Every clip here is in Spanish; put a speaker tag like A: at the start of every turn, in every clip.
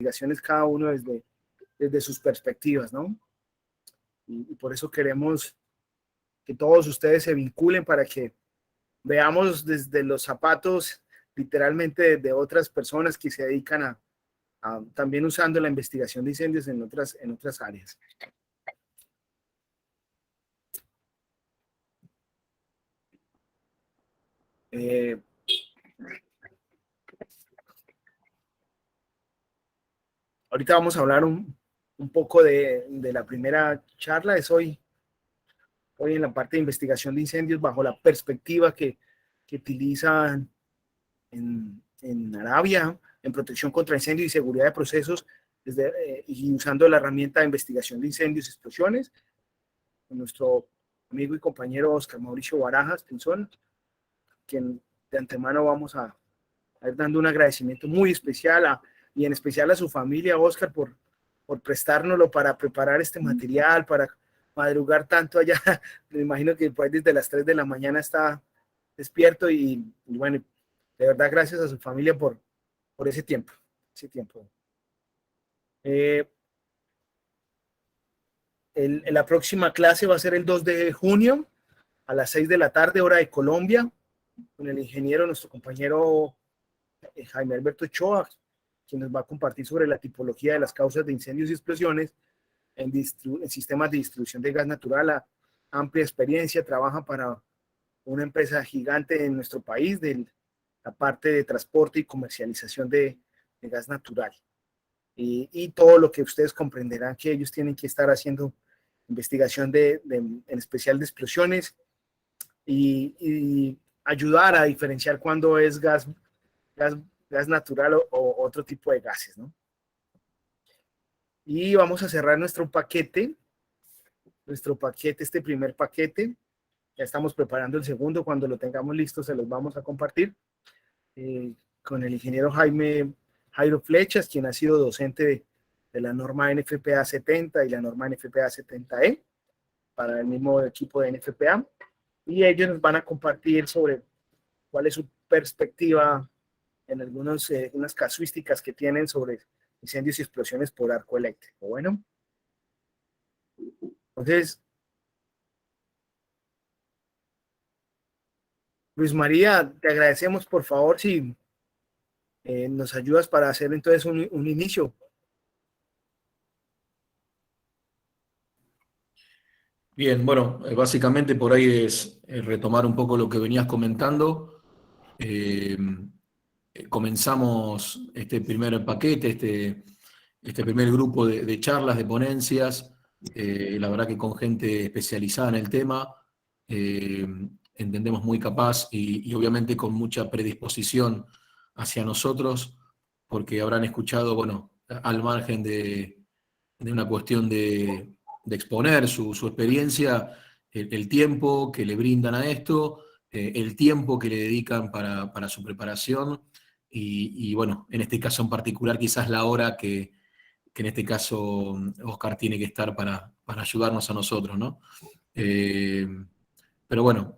A: investigaciones cada uno desde sus perspectivas, ¿no? Y por eso queremos que todos ustedes se vinculen para que veamos desde los zapatos, literalmente, de otras personas que se dedican a también usando la investigación de incendios en otras áreas. Ahorita vamos a hablar un poco de la primera charla. Es hoy en la parte de investigación de incendios bajo la perspectiva que utilizan en Arabia, en protección contra incendios y seguridad de procesos, y usando la herramienta de investigación de incendios y explosiones, con nuestro amigo y compañero Oscar Mauricio Barajas Pinzón, quien de antemano vamos a ir dando un agradecimiento muy especial y en especial a su familia, Oscar, por prestárnoslo para preparar este material, para madrugar tanto allá. Me imagino que pues desde las 3 de la mañana está despierto y bueno, de verdad gracias a su familia por ese tiempo. La próxima clase va a ser el 2 de junio a las 6 de la tarde, hora de Colombia, con el ingeniero, nuestro compañero Jaime Alberto Ochoa, quien nos va a compartir sobre la tipología de las causas de incendios y explosiones en sistemas de distribución de gas natural. Amplia experiencia, trabaja para una empresa gigante en nuestro país de la parte de transporte y comercialización de gas natural. Y todo lo que ustedes comprenderán que ellos tienen que estar haciendo investigación en especial de explosiones y ayudar a diferenciar cuando es gas natural o otro tipo de gases, ¿no? Y vamos a cerrar nuestro paquete, este primer paquete. Ya estamos preparando el segundo. Cuando lo tengamos listo, se los vamos a compartir con el ingeniero Jairo Flechas, quien ha sido docente de la norma NFPA 70 y la norma NFPA 70E para el mismo equipo de NFPA. Y ellos nos van a compartir sobre cuál es su perspectiva en unas casuísticas que tienen sobre incendios y explosiones por arco eléctrico. Bueno, entonces, Luis María, te agradecemos, por favor, si nos ayudas para hacer entonces un inicio.
B: Bien, bueno, básicamente por ahí es retomar un poco lo que venías comentando. Comenzamos este primer paquete, este primer grupo de charlas, de ponencias, la verdad que con gente especializada en el tema, entendemos muy capaz y obviamente con mucha predisposición hacia nosotros, porque habrán escuchado, bueno, al margen de una cuestión de exponer su experiencia, el tiempo que le brindan a esto, el tiempo que le dedican para su preparación y, bueno, en este caso en particular quizás la hora que en este caso Oscar tiene que estar para ayudarnos a nosotros, ¿no? Pero bueno,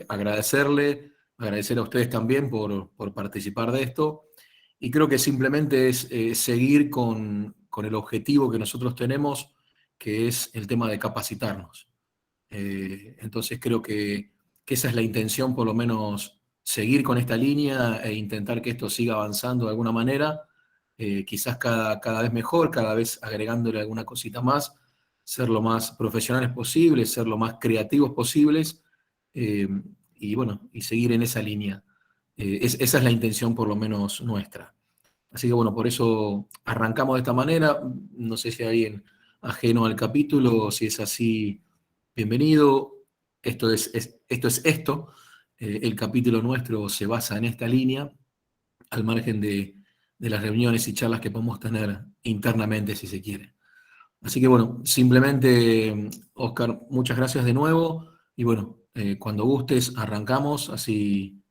B: agradecer a ustedes también por participar de esto. Y creo que simplemente es seguir con el objetivo que nosotros tenemos, que es el tema de capacitarnos. Entonces creo que esa es la intención, por lo menos seguir con esta línea e intentar que esto siga avanzando de alguna manera, quizás cada vez mejor, cada vez agregándole alguna cosita más, ser lo más profesionales posibles, ser lo más creativos posibles, eh, y bueno, y seguir en esa línea. Esa es la intención por lo menos nuestra. Así que bueno, por eso arrancamos de esta manera. No sé si hay alguien ajeno al capítulo, si es así, bienvenido. Esto es esto. El capítulo nuestro se basa en esta línea, al margen de las reuniones y charlas que podemos tener internamente, si se quiere. Así que bueno, simplemente, Oscar, muchas gracias de nuevo. Y bueno, cuando gustes, arrancamos, así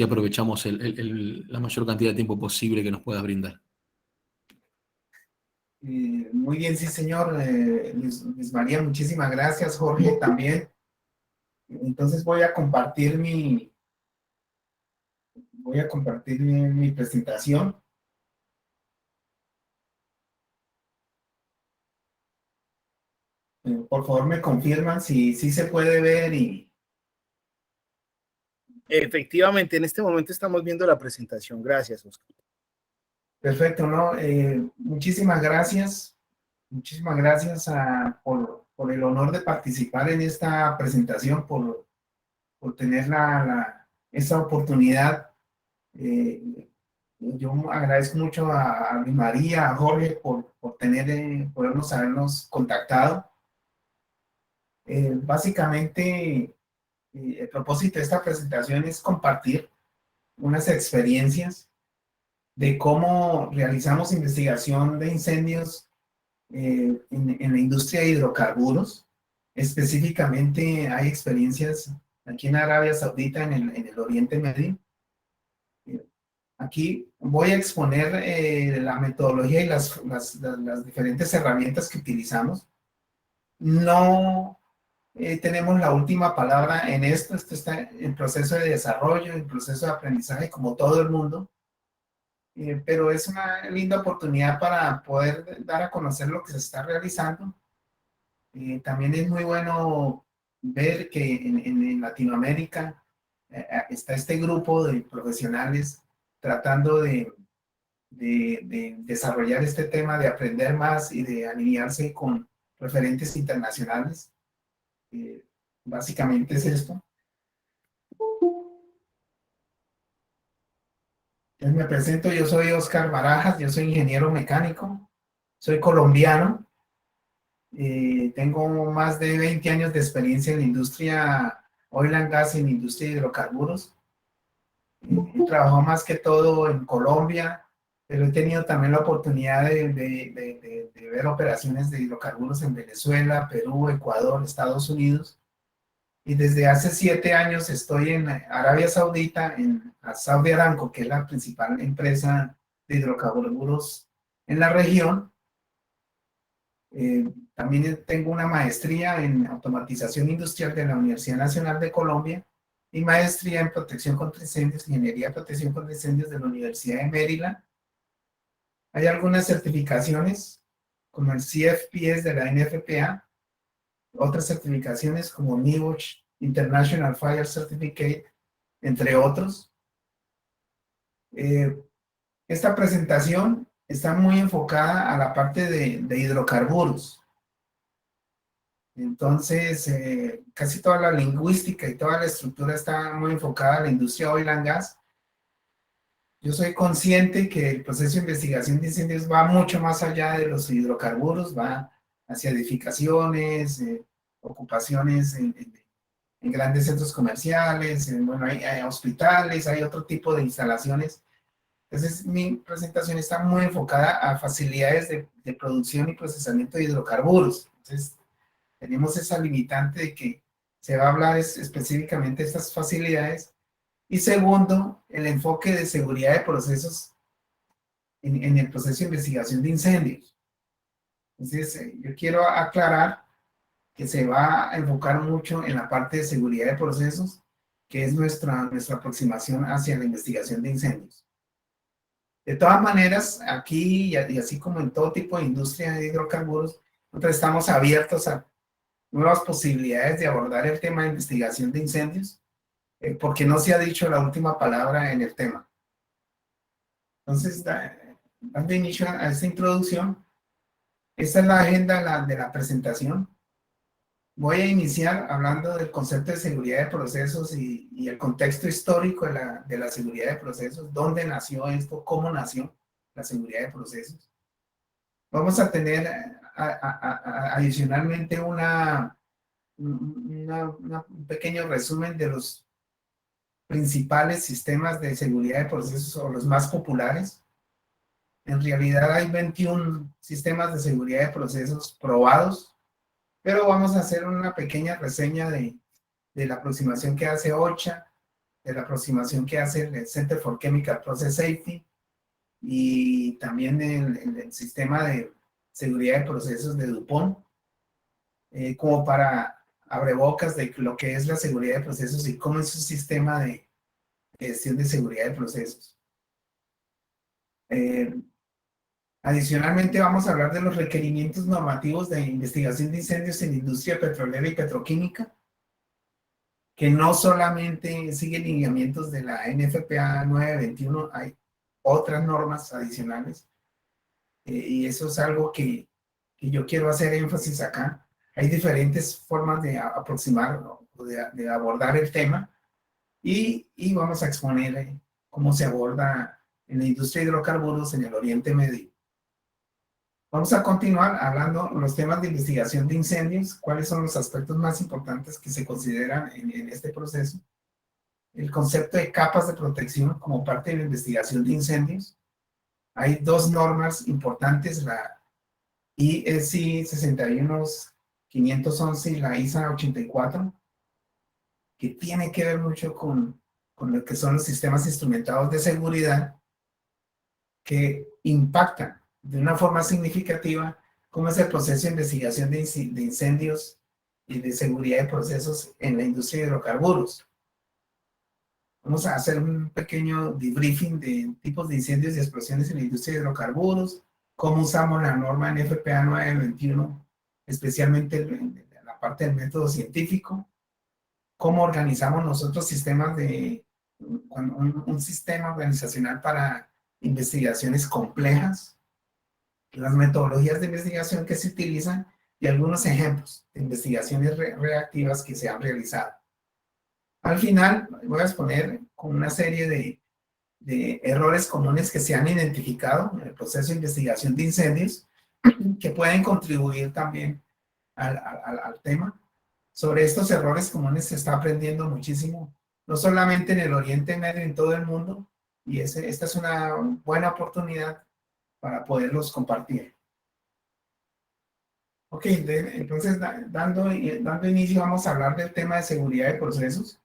B: aprovechamos la mayor cantidad de tiempo posible que nos puedas brindar.
C: Muy bien, sí, señor. Luis María, muchísimas gracias. Jorge, también. Entonces voy a compartir mi presentación. Por favor, me confirman si se puede ver y...
A: Efectivamente, en este momento estamos viendo la presentación. Gracias, Oscar.
C: Perfecto, ¿no? Muchísimas gracias. Muchísimas gracias por el honor de participar en esta presentación, por tener esta oportunidad. Yo agradezco mucho a Luis María, a Jorge, por podernos habernos contactado. Básicamente, el propósito de esta presentación es compartir unas experiencias de cómo realizamos investigación de incendios en la industria de hidrocarburos. Específicamente hay experiencias aquí en Arabia Saudita, en el Oriente Medio. Aquí voy a exponer la metodología y las diferentes herramientas que utilizamos. No tenemos la última palabra en esto. Esto está en proceso de desarrollo, en proceso de aprendizaje, como todo el mundo. Pero es una linda oportunidad para poder dar a conocer lo que se está realizando. También es muy bueno ver que en Latinoamérica está este grupo de profesionales tratando de desarrollar este tema, de aprender más y de alinearse con referentes internacionales. Básicamente es esto. Entonces me presento, yo soy Oscar Barajas, yo soy ingeniero mecánico, soy colombiano. Tengo más de 20 años de experiencia en la industria oil and gas y en la industria de hidrocarburos. He trabajado más que todo en Colombia, pero he tenido también la oportunidad de ver operaciones de hidrocarburos en Venezuela, Perú, Ecuador, Estados Unidos. Y desde hace 7 años estoy en Arabia Saudita, en Saudi Aramco, que es la principal empresa de hidrocarburos en la región. También tengo una maestría en automatización industrial de la Universidad Nacional de Colombia y maestría en protección contra incendios, ingeniería de protección contra incendios de la Universidad de Maryland. Hay algunas certificaciones como el CFPS de la NFPA, otras certificaciones como NIOSH International Fire Certificate, entre otros. Esta presentación está muy enfocada a la parte de hidrocarburos. Entonces, casi toda la lingüística y toda la estructura está muy enfocada a la industria oil and gas. Yo soy consciente que el proceso de investigación de incendios va mucho más allá de los hidrocarburos, va hacia edificaciones, ocupaciones en grandes centros comerciales, bueno, hay hospitales, hay otro tipo de instalaciones. Entonces, mi presentación está muy enfocada a facilidades de producción y procesamiento de hidrocarburos. Entonces, tenemos esa limitante de que se va a hablar específicamente de estas facilidades. Y segundo, el enfoque de seguridad de procesos en el proceso de investigación de incendios. Entonces, yo quiero aclarar que se va a enfocar mucho en la parte de seguridad de procesos, que es nuestra aproximación hacia la investigación de incendios. De todas maneras, aquí y así como en todo tipo de industria de hidrocarburos, nosotros estamos abiertos a nuevas posibilidades de abordar el tema de investigación de incendios, porque no se ha dicho la última palabra en el tema. Entonces, dando inicio a esta introducción, esta es la agenda de la presentación. Voy a iniciar hablando del concepto de seguridad de procesos y el contexto histórico de la seguridad de procesos, dónde nació esto, cómo nació la seguridad de procesos. Vamos a tener adicionalmente un pequeño resumen de los principales sistemas de seguridad de procesos o los más populares. En realidad hay 21 sistemas de seguridad de procesos probados, pero vamos a hacer una pequeña reseña de la aproximación que hace OSHA, de la aproximación que hace el Center for Chemical Process Safety y también el sistema de seguridad de procesos de DuPont, como para abrebocas de lo que es la seguridad de procesos y cómo es un sistema de gestión de seguridad de procesos. Adicionalmente, vamos a hablar de los requerimientos normativos de investigación de incendios en la industria petrolera y petroquímica, que no solamente siguen lineamientos de la NFPA 921, hay otras normas adicionales, y eso es algo que yo quiero hacer énfasis acá. Hay diferentes formas de aproximar o de abordar el tema, y vamos a exponer cómo se aborda en la industria de hidrocarburos en el Oriente Medio. Vamos a continuar hablando de los temas de investigación de incendios, cuáles son los aspectos más importantes que se consideran en este proceso, el concepto de capas de protección como parte de la investigación de incendios. Hay dos normas importantes, la IEC 61511 y la ISA 84, que tiene que ver mucho con lo que son los sistemas instrumentados de seguridad, que impactan de una forma significativa cómo es el proceso de investigación de incendios y de seguridad de procesos en la industria de hidrocarburos. Vamos a hacer un pequeño debriefing de tipos de incendios y explosiones en la industria de hidrocarburos, cómo usamos la norma NFPA 921, especialmente en la parte del método científico, cómo organizamos nosotros sistemas un sistema organizacional para investigaciones complejas, las metodologías de investigación que se utilizan y algunos ejemplos de investigaciones reactivas que se han realizado. Al final voy a exponer con una serie de errores comunes que se han identificado en el proceso de investigación de incendios que pueden contribuir también al tema. Sobre estos errores comunes se está aprendiendo muchísimo, no solamente en el Oriente Medio, en todo el mundo, y esta es una buena oportunidad para poderlos compartir. Ok, entonces dando inicio vamos a hablar del tema de seguridad de procesos.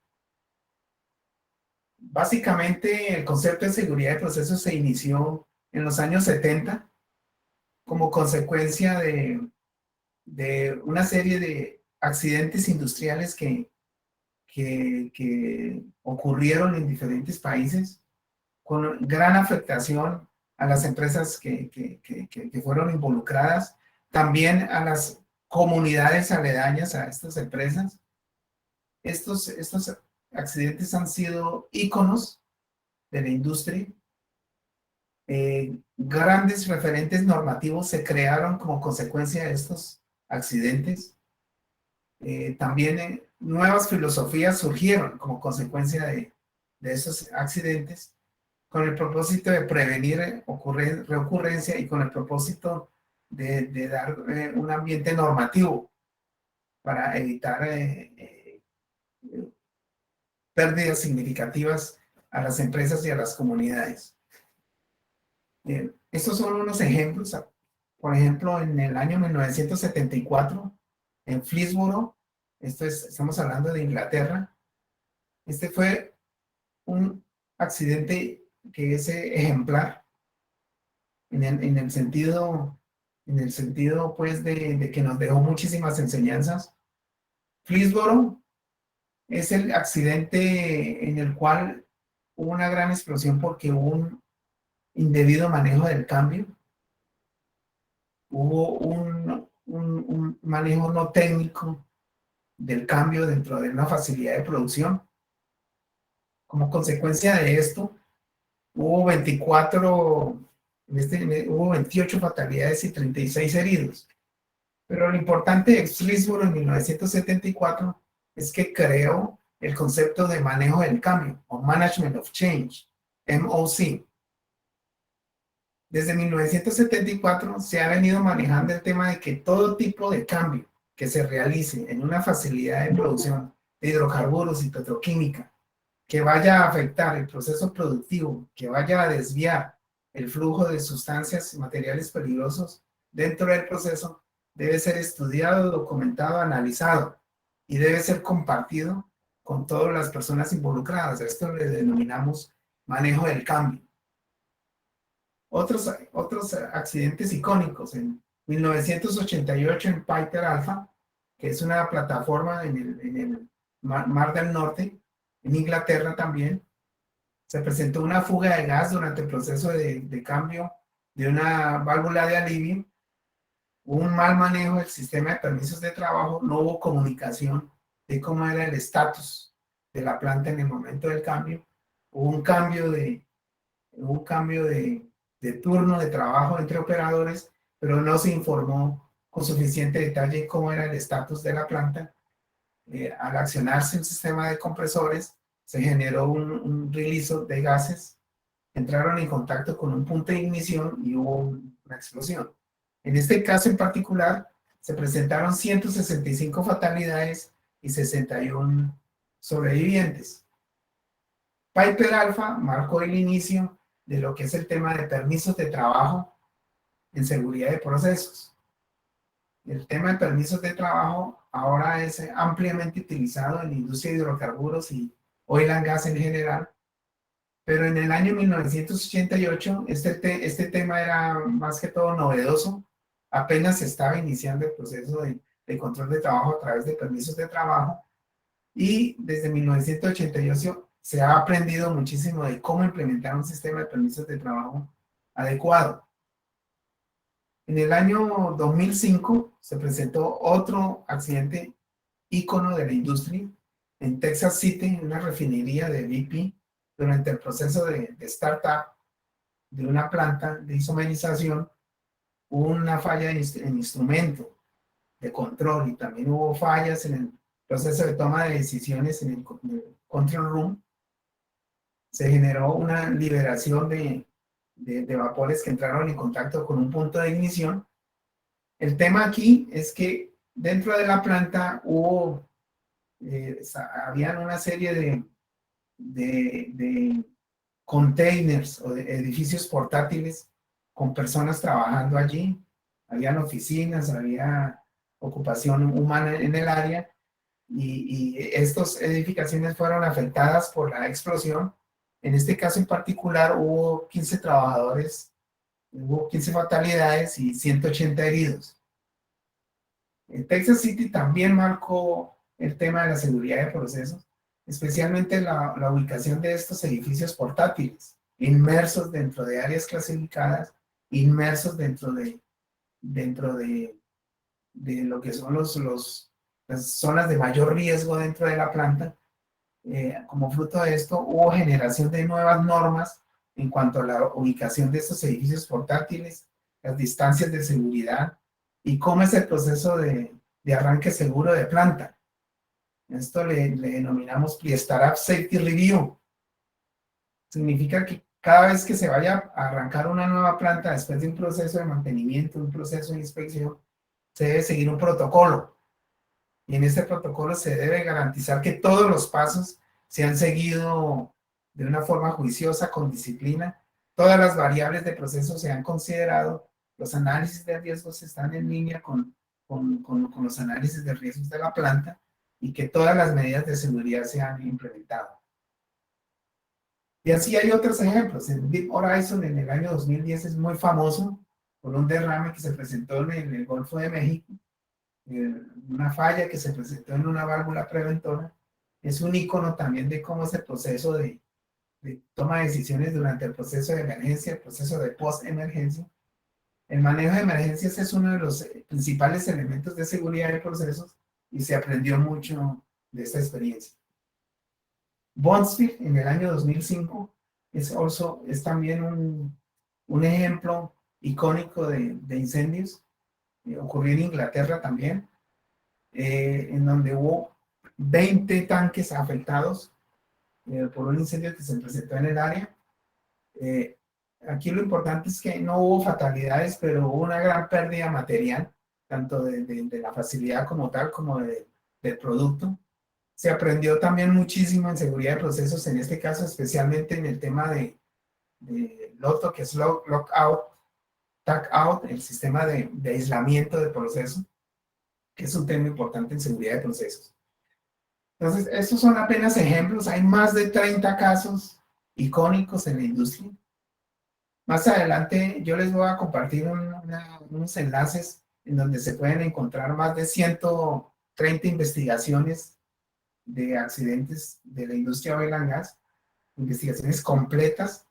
C: Básicamente el concepto de seguridad de procesos se inició en los años 70 como consecuencia de una serie de accidentes industriales que ocurrieron en diferentes países con gran afectación a las empresas que fueron involucradas, también a las comunidades aledañas a estas empresas. Estos accidentes han sido íconos de la industria. Grandes referentes normativos se crearon como consecuencia de estos accidentes. También nuevas filosofías surgieron como consecuencia de esos accidentes, con el propósito de prevenir reocurrencia y con el propósito de dar un ambiente normativo para evitar pérdidas significativas a las empresas y a las comunidades. Estos son unos ejemplos. Por ejemplo, en el año 1974, en Fleetsboro, estamos hablando de Inglaterra, este fue un accidente que es ejemplar en el sentido pues de que nos dejó muchísimas enseñanzas. Fleetsboro es el accidente en el cual hubo una gran explosión porque hubo un indebido manejo del cambio, hubo un manejo no técnico del cambio dentro de una facilidad de producción. Como consecuencia de esto, hubo 28 fatalidades y 36 heridos. Pero lo importante de Fleetsboro en 1974 es que creó el concepto de manejo del cambio, o Management of Change, MOC. Desde 1974 se ha venido manejando el tema de que todo tipo de cambio que se realice en una facilidad de producción de hidrocarburos y petroquímica, que vaya a afectar el proceso productivo, que vaya a desviar el flujo de sustancias y materiales peligrosos dentro del proceso, debe ser estudiado, documentado, analizado y debe ser compartido con todas las personas involucradas. A esto le denominamos manejo del cambio. Otros accidentes icónicos. En 1988 en Piper Alpha, que es una plataforma en el Mar del Norte, en Inglaterra también, se presentó una fuga de gas durante el proceso de cambio de una válvula de alivio, hubo un mal manejo del sistema de permisos de trabajo, no hubo comunicación de cómo era el estatus de la planta en el momento del cambio, hubo un cambio de turno de trabajo entre operadores, pero no se informó con suficiente detalle cómo era el estatus de la planta. Al accionarse un sistema de compresores, se generó un release de gases, entraron en contacto con un punto de ignición y hubo una explosión. En este caso en particular, se presentaron 165 fatalidades y 61 sobrevivientes. Piper Alpha marcó el inicio de lo que es el tema de permisos de trabajo en seguridad de procesos. El tema de permisos de trabajo ahora es ampliamente utilizado en la industria de hidrocarburos y oil and gas en general, pero en el año 1988 este tema era más que todo novedoso, apenas se estaba iniciando el proceso de control de trabajo a través de permisos de trabajo, y desde 1988 se ha aprendido muchísimo de cómo implementar un sistema de permisos de trabajo adecuado. En el año 2005 se presentó otro accidente ícono de la industria en Texas City, en una refinería de BP, durante el proceso de startup de una planta de isomerización. Hubo una falla en instrumento de control y también hubo fallas en el proceso de toma de decisiones en el control room. Se generó una liberación de vapores que entraron en contacto con un punto de ignición. El tema aquí es que dentro de la planta hubo, habían una serie de containers o de edificios portátiles con personas trabajando allí. Habían oficinas, había ocupación humana en el área, y estas edificaciones fueron afectadas por la explosión. En este caso en particular hubo 15 trabajadores, hubo 15 fatalidades y 180 heridos. En Texas City también marcó el tema de la seguridad de procesos, especialmente la ubicación de estos edificios portátiles, inmersos dentro de áreas clasificadas, inmersos dentro de lo que son las zonas de mayor riesgo dentro de la planta. Como fruto de esto, hubo generación de nuevas normas en cuanto a la ubicación de estos edificios portátiles, las distancias de seguridad y cómo es el proceso de arranque seguro de planta. Esto le denominamos Pre-Startup Safety Review. Significa que cada vez que se vaya a arrancar una nueva planta después de un proceso de mantenimiento, un proceso de inspección, se debe seguir un protocolo. Y en este protocolo se debe garantizar que todos los pasos se han seguido de una forma juiciosa, con disciplina. Todas las variables de proceso se han considerado. Los análisis de riesgos están en línea con los análisis de riesgos de la planta, y que todas las medidas de seguridad se han implementado. Y así hay otros ejemplos. El Deep Horizon en el año 2010 es muy famoso por un derrame que se presentó en el Golfo de México, una falla que se presentó en una válvula preventora. Es un icono también de cómo es el proceso de toma de decisiones durante el proceso de emergencia, el proceso de post-emergencia. El manejo de emergencias es uno de los principales elementos de seguridad de procesos, y se aprendió mucho de esta experiencia. Bondsfield en el año 2005 es también un ejemplo icónico de incendios. Ocurrió en Inglaterra también, en donde hubo 20 tanques afectados por un incendio que se presentó en el área. Aquí lo importante es que no hubo fatalidades, pero hubo una gran pérdida material, tanto de la facilidad como tal, como del producto. Se aprendió también muchísimo en seguridad de procesos, en este caso especialmente en el tema de LOTO, que es Lockout, Tagout, el sistema de aislamiento de proceso, que es un tema importante en seguridad de procesos. Entonces, estos son apenas ejemplos. Hay más de 30 casos icónicos en la industria. Más adelante yo les voy a compartir unos enlaces en donde se pueden encontrar más de 130 investigaciones de accidentes de la industria oil and gas, investigaciones completas,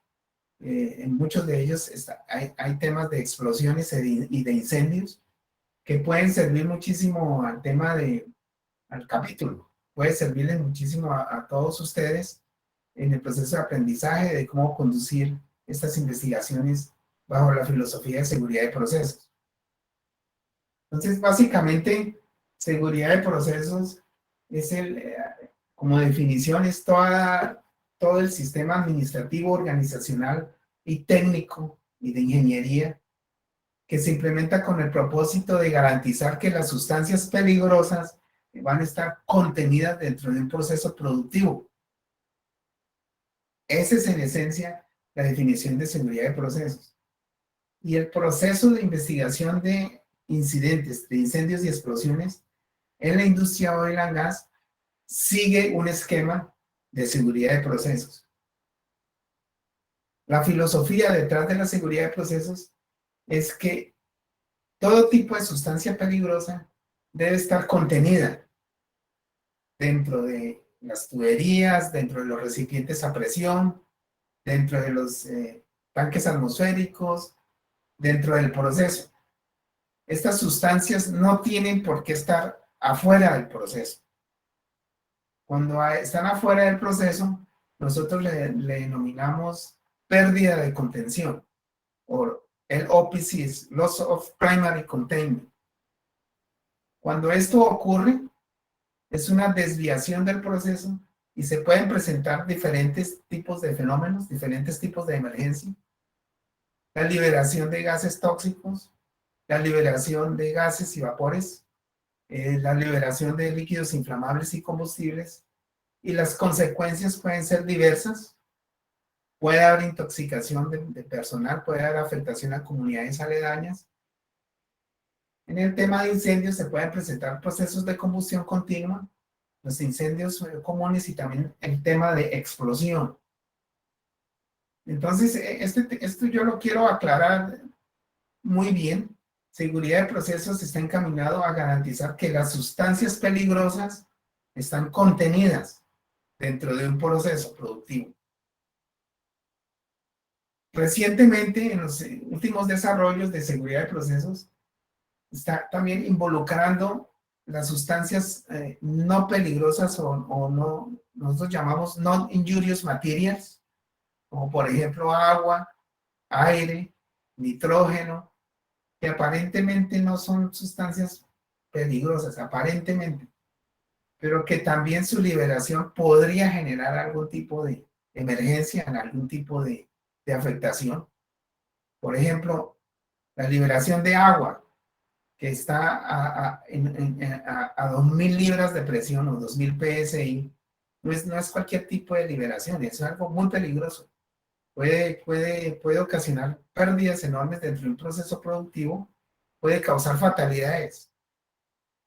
C: En muchos de ellos hay temas de explosiones y de incendios que pueden servir muchísimo al tema al capítulo. Puede servirles muchísimo a todos ustedes en el proceso de aprendizaje de cómo conducir estas investigaciones bajo la filosofía de seguridad de procesos. Entonces, básicamente, seguridad de procesos es como definición, es todo el sistema administrativo, organizacional y técnico y de ingeniería que se implementa con el propósito de garantizar que las sustancias peligrosas van a estar contenidas dentro de un proceso productivo. Esa es en esencia la definición de seguridad de procesos. Y el proceso de investigación de incidentes, de incendios y explosiones en la industria oil and gas sigue un esquema de seguridad de procesos. La filosofía detrás de la seguridad de procesos es que todo tipo de sustancia peligrosa debe estar contenida dentro de las tuberías, dentro de los recipientes a presión, dentro de los tanques atmosféricos, dentro del proceso. Estas sustancias no tienen por qué estar afuera del proceso. Cuando están afuera del proceso, nosotros le denominamos pérdida de contención, o LOPCs, Loss of Primary Containment. Cuando esto ocurre, es una desviación del proceso y se pueden presentar diferentes tipos de fenómenos, diferentes tipos de emergencia. La liberación de gases tóxicos, la liberación de gases y vapores, la liberación de líquidos inflamables y combustibles, y las consecuencias pueden ser diversas. Puede haber intoxicación de personal, puede haber afectación a comunidades aledañas. En el tema de incendios se pueden presentar procesos de combustión continua, los incendios comunes y también el tema de explosión. Entonces, esto yo lo quiero aclarar muy bien. Seguridad de procesos está encaminado a garantizar que las sustancias peligrosas están contenidas dentro de un proceso productivo. Recientemente, en los últimos desarrollos de seguridad de procesos, está también involucrando las sustancias no peligrosas o no, nosotros llamamos non-injurious materials, como por ejemplo agua, aire, nitrógeno, que aparentemente no son sustancias peligrosas, aparentemente, pero que también su liberación podría generar algún tipo de emergencia, en algún tipo de afectación. Por ejemplo, la liberación de agua, que está a 2.000 libras de presión o 2.000 PSI, no es cualquier tipo de liberación, es algo muy peligroso. Puede ocasionar pérdidas enormes dentro de un proceso productivo, puede causar fatalidades.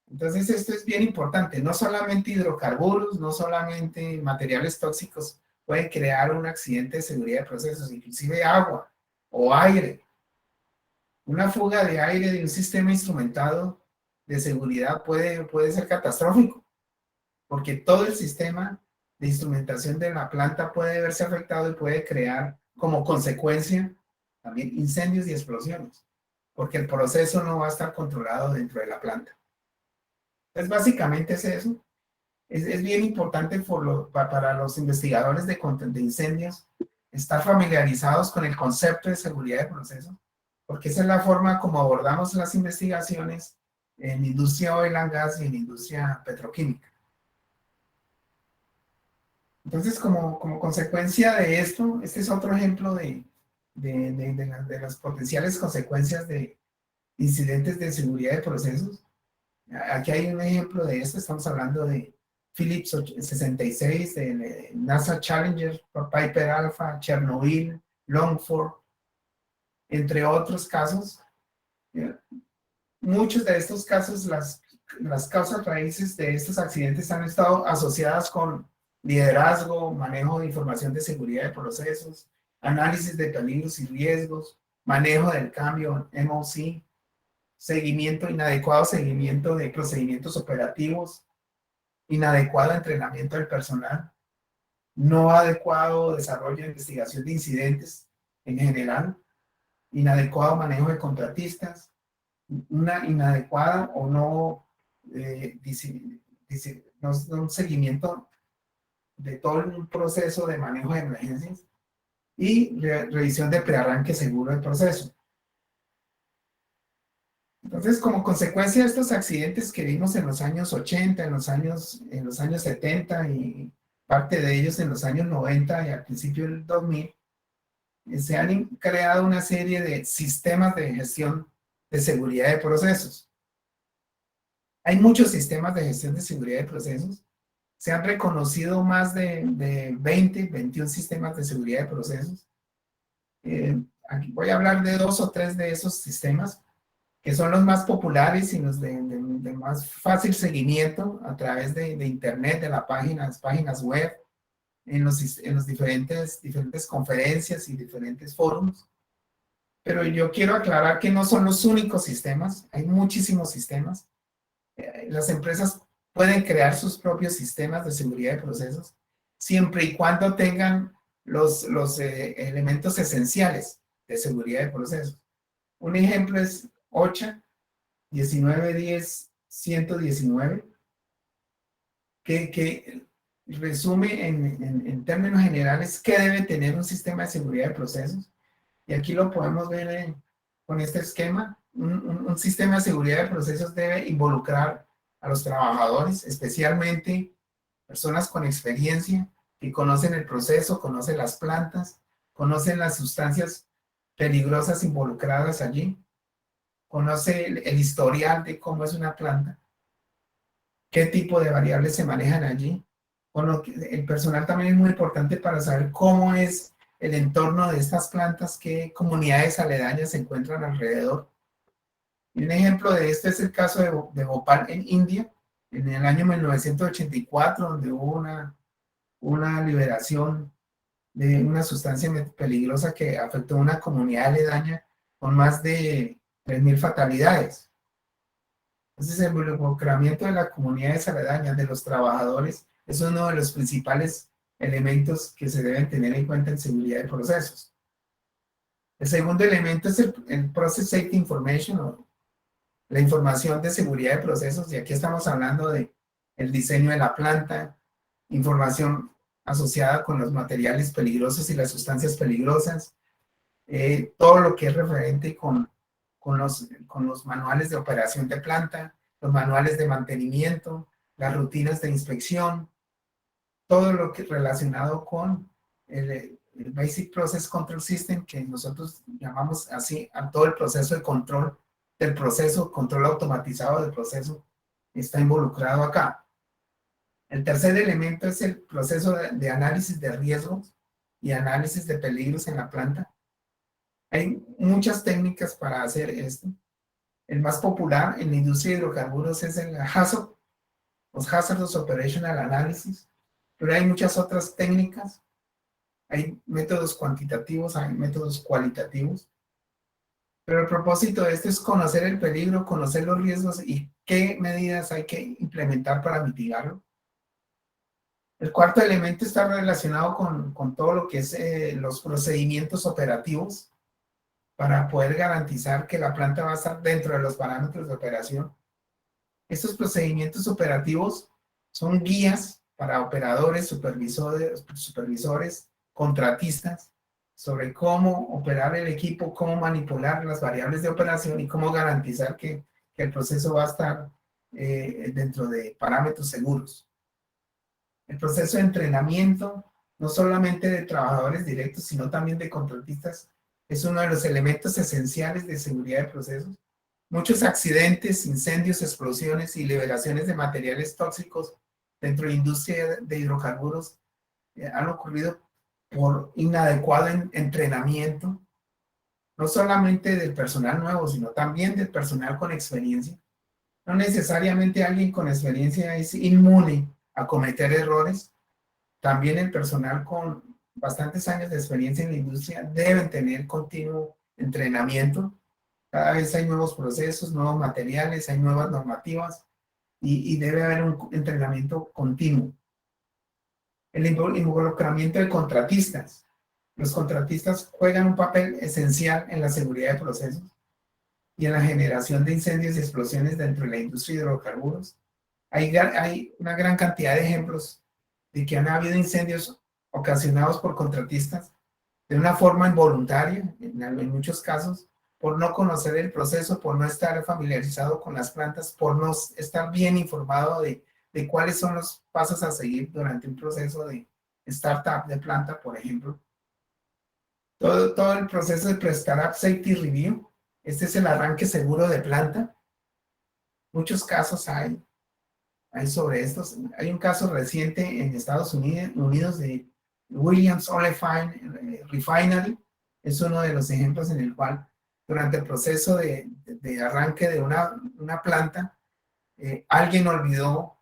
C: Entonces esto es bien importante, no solamente hidrocarburos, no solamente materiales tóxicos pueden crear un accidente de seguridad de procesos, inclusive agua o aire. Una fuga de aire de un sistema instrumentado de seguridad puede ser catastrófico, porque todo el sistema de instrumentación de la planta puede verse afectado y puede crear como consecuencia también incendios y explosiones, porque el proceso no va a estar controlado dentro de la planta. Entonces, básicamente es eso. Es bien importante para los investigadores de incendios estar familiarizados con el concepto de seguridad de procesos, porque esa es la forma como abordamos las investigaciones en industria oil and gas y en industria petroquímica. Entonces, como consecuencia de esto, este es otro ejemplo de las potenciales consecuencias de incidentes de seguridad de procesos. Aquí hay un ejemplo de esto, estamos hablando de Phillips 66, de NASA Challenger, Piper Alpha, Chernobyl, Longford, entre otros casos. Muchos de estos casos, las causas raíces de estos accidentes han estado asociadas con liderazgo, manejo de información de seguridad de procesos, análisis de peligros y riesgos, manejo del cambio, MOC, inadecuado seguimiento de procedimientos operativos, inadecuado entrenamiento del personal, no adecuado desarrollo de investigación de incidentes, en general, inadecuado manejo de contratistas, una inadecuada o no, no un seguimiento de todo un proceso de manejo de emergencias y revisión de prearranque seguro del proceso. Entonces, como consecuencia de estos accidentes que vimos en los años 80, en los años 70 y parte de ellos en los años 90 y al principio del 2000, se han creado una serie de sistemas de gestión de seguridad de procesos. Hay muchos sistemas de gestión de seguridad de procesos. Se han reconocido más de 20, 21 sistemas de seguridad de procesos. Aquí voy a hablar de 2 o 3 de esos sistemas, que son los más populares y los de más fácil seguimiento a través de internet, de las páginas web, en los diferentes conferencias y diferentes foros. Pero yo quiero aclarar que no son los únicos sistemas, hay muchísimos sistemas. Las empresas pueden crear sus propios sistemas de seguridad de procesos, siempre y cuando tengan los elementos esenciales de seguridad de procesos. Un ejemplo es OSHA 1910-119, que resume en términos generales qué debe tener un sistema de seguridad de procesos. Y aquí lo podemos ver con este esquema. Un sistema de seguridad de procesos debe involucrar a los trabajadores, especialmente personas con experiencia, que conocen el proceso, conocen las plantas, conocen las sustancias peligrosas involucradas allí, conoce el historial de cómo es una planta, qué tipo de variables se manejan allí. El personal también es muy importante para saber cómo es el entorno de estas plantas, qué comunidades aledañas se encuentran alrededor. Y un ejemplo de esto es el caso de Bhopal en India, en el año 1984, donde hubo una liberación de una sustancia peligrosa que afectó a una comunidad aledaña con más de 3.000 fatalidades. Entonces, el involucramiento de las comunidades aledañas, de los trabajadores, es uno de los principales elementos que se deben tener en cuenta en seguridad de procesos. El segundo elemento es el Process Safety Information, o la información de seguridad de procesos, y aquí estamos hablando de el diseño de la planta, información asociada con los materiales peligrosos y las sustancias peligrosas, todo lo que es referente con los manuales de operación de planta, los manuales de mantenimiento, las rutinas de inspección, todo lo que relacionado con el Basic Process Control System, que nosotros llamamos así a todo el proceso de control del proceso, control automatizado del proceso, está involucrado acá. El tercer elemento es el proceso de análisis de riesgos y análisis de peligros en la planta. Hay muchas técnicas para hacer esto. El más popular en la industria de hidrocarburos es el HACCP, los Hazardous Operational Analysis, pero hay muchas otras técnicas. Hay métodos cuantitativos, hay métodos cualitativos. Pero el propósito de esto es conocer el peligro, conocer los riesgos y qué medidas hay que implementar para mitigarlo. El cuarto elemento está relacionado con todo lo que es los procedimientos operativos para poder garantizar que la planta va a estar dentro de los parámetros de operación. Estos procedimientos operativos son guías para operadores, supervisores, contratistas, sobre cómo operar el equipo, cómo manipular las variables de operación y cómo garantizar que el proceso va a estar dentro de parámetros seguros. El proceso de entrenamiento, no solamente de trabajadores directos, sino también de contratistas, es uno de los elementos esenciales de seguridad de procesos. Muchos accidentes, incendios, explosiones y liberaciones de materiales tóxicos dentro de la industria de hidrocarburos han ocurrido por inadecuado entrenamiento, no solamente del personal nuevo, sino también del personal con experiencia. No necesariamente alguien con experiencia es inmune a cometer errores. También el personal con bastantes años de experiencia en la industria deben tener continuo entrenamiento. Cada vez hay nuevos procesos, nuevos materiales, hay nuevas normativas y debe haber un entrenamiento continuo. El involucramiento de contratistas. Los contratistas juegan un papel esencial en la seguridad de procesos y en la generación de incendios y explosiones dentro de la industria de hidrocarburos. Hay una gran cantidad de ejemplos de que han habido incendios ocasionados por contratistas de una forma involuntaria, en muchos casos, por no conocer el proceso, por no estar familiarizado con las plantas, por no estar bien informado de cuáles son los pasos a seguir durante un proceso de startup de planta, por ejemplo. Todo el proceso de pre-startup safety review, este es el arranque seguro de planta. Muchos casos hay sobre estos. Hay un caso reciente en Estados Unidos de Williams Olefine Refinery. Es uno de los ejemplos en el cual durante el proceso de arranque de una planta, alguien olvidó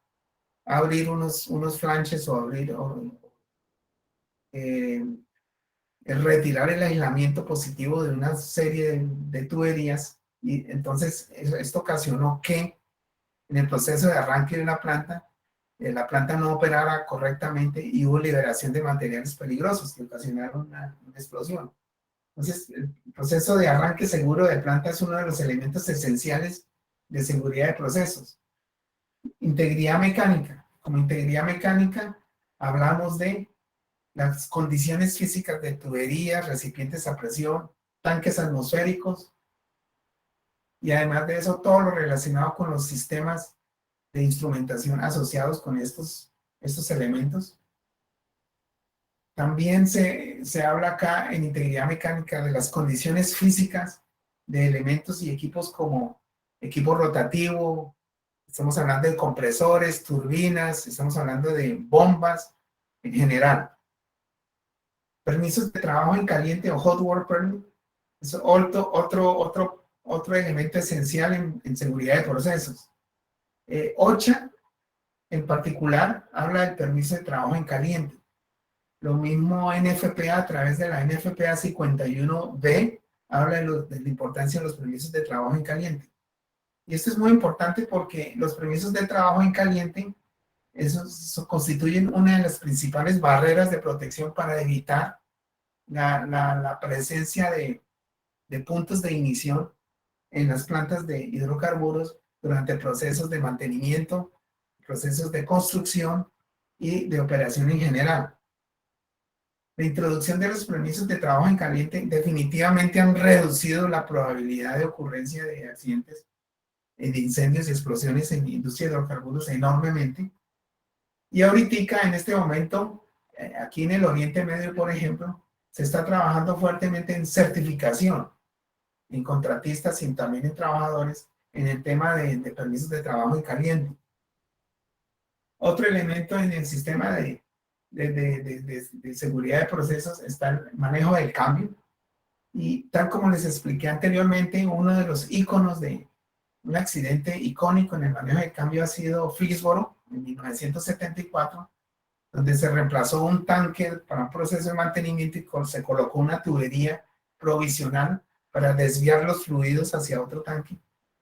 C: abrir unos flanges o retirar el aislamiento positivo de una serie de tuberías, y entonces esto ocasionó que en el proceso de arranque de la planta no operara correctamente y hubo liberación de materiales peligrosos que ocasionaron una explosión. Entonces, el proceso de arranque seguro de planta es uno de los elementos esenciales de seguridad de procesos. Integridad mecánica. Como integridad mecánica, hablamos de las condiciones físicas de tuberías, recipientes a presión, tanques atmosféricos, y además de eso, todo lo relacionado con los sistemas de instrumentación asociados con estos elementos. También se habla acá en integridad mecánica de las condiciones físicas de elementos y equipos como equipo rotativo, estamos hablando de compresores, turbinas, estamos hablando de bombas en general. Permisos de trabajo en caliente o hot work permit, es otro elemento esencial en seguridad de procesos. OSHA, en particular, habla del permiso de trabajo en caliente. Lo mismo NFPA, a través de la NFPA 51B, habla de la importancia de los permisos de trabajo en caliente. Y esto es muy importante porque los permisos de trabajo en caliente, esos constituyen una de las principales barreras de protección para evitar la presencia de puntos de ignición en las plantas de hidrocarburos durante procesos de mantenimiento, procesos de construcción y de operación en general. La introducción de los permisos de trabajo en caliente definitivamente han reducido la probabilidad de ocurrencia de accidentes, de incendios y explosiones en la industria de hidrocarburos enormemente. Y ahorita, en este momento, aquí en el Oriente Medio, por ejemplo, se está trabajando fuertemente en certificación, en contratistas y también en trabajadores, en el tema de permisos de trabajo en caliente. Otro elemento en el sistema de seguridad de procesos está el manejo del cambio. Y tal como les expliqué anteriormente, uno de los íconos de un accidente icónico en el manejo del cambio ha sido Phillipsboro, en 1974, donde se reemplazó un tanque para un proceso de mantenimiento y se colocó una tubería provisional para desviar los fluidos hacia otro tanque.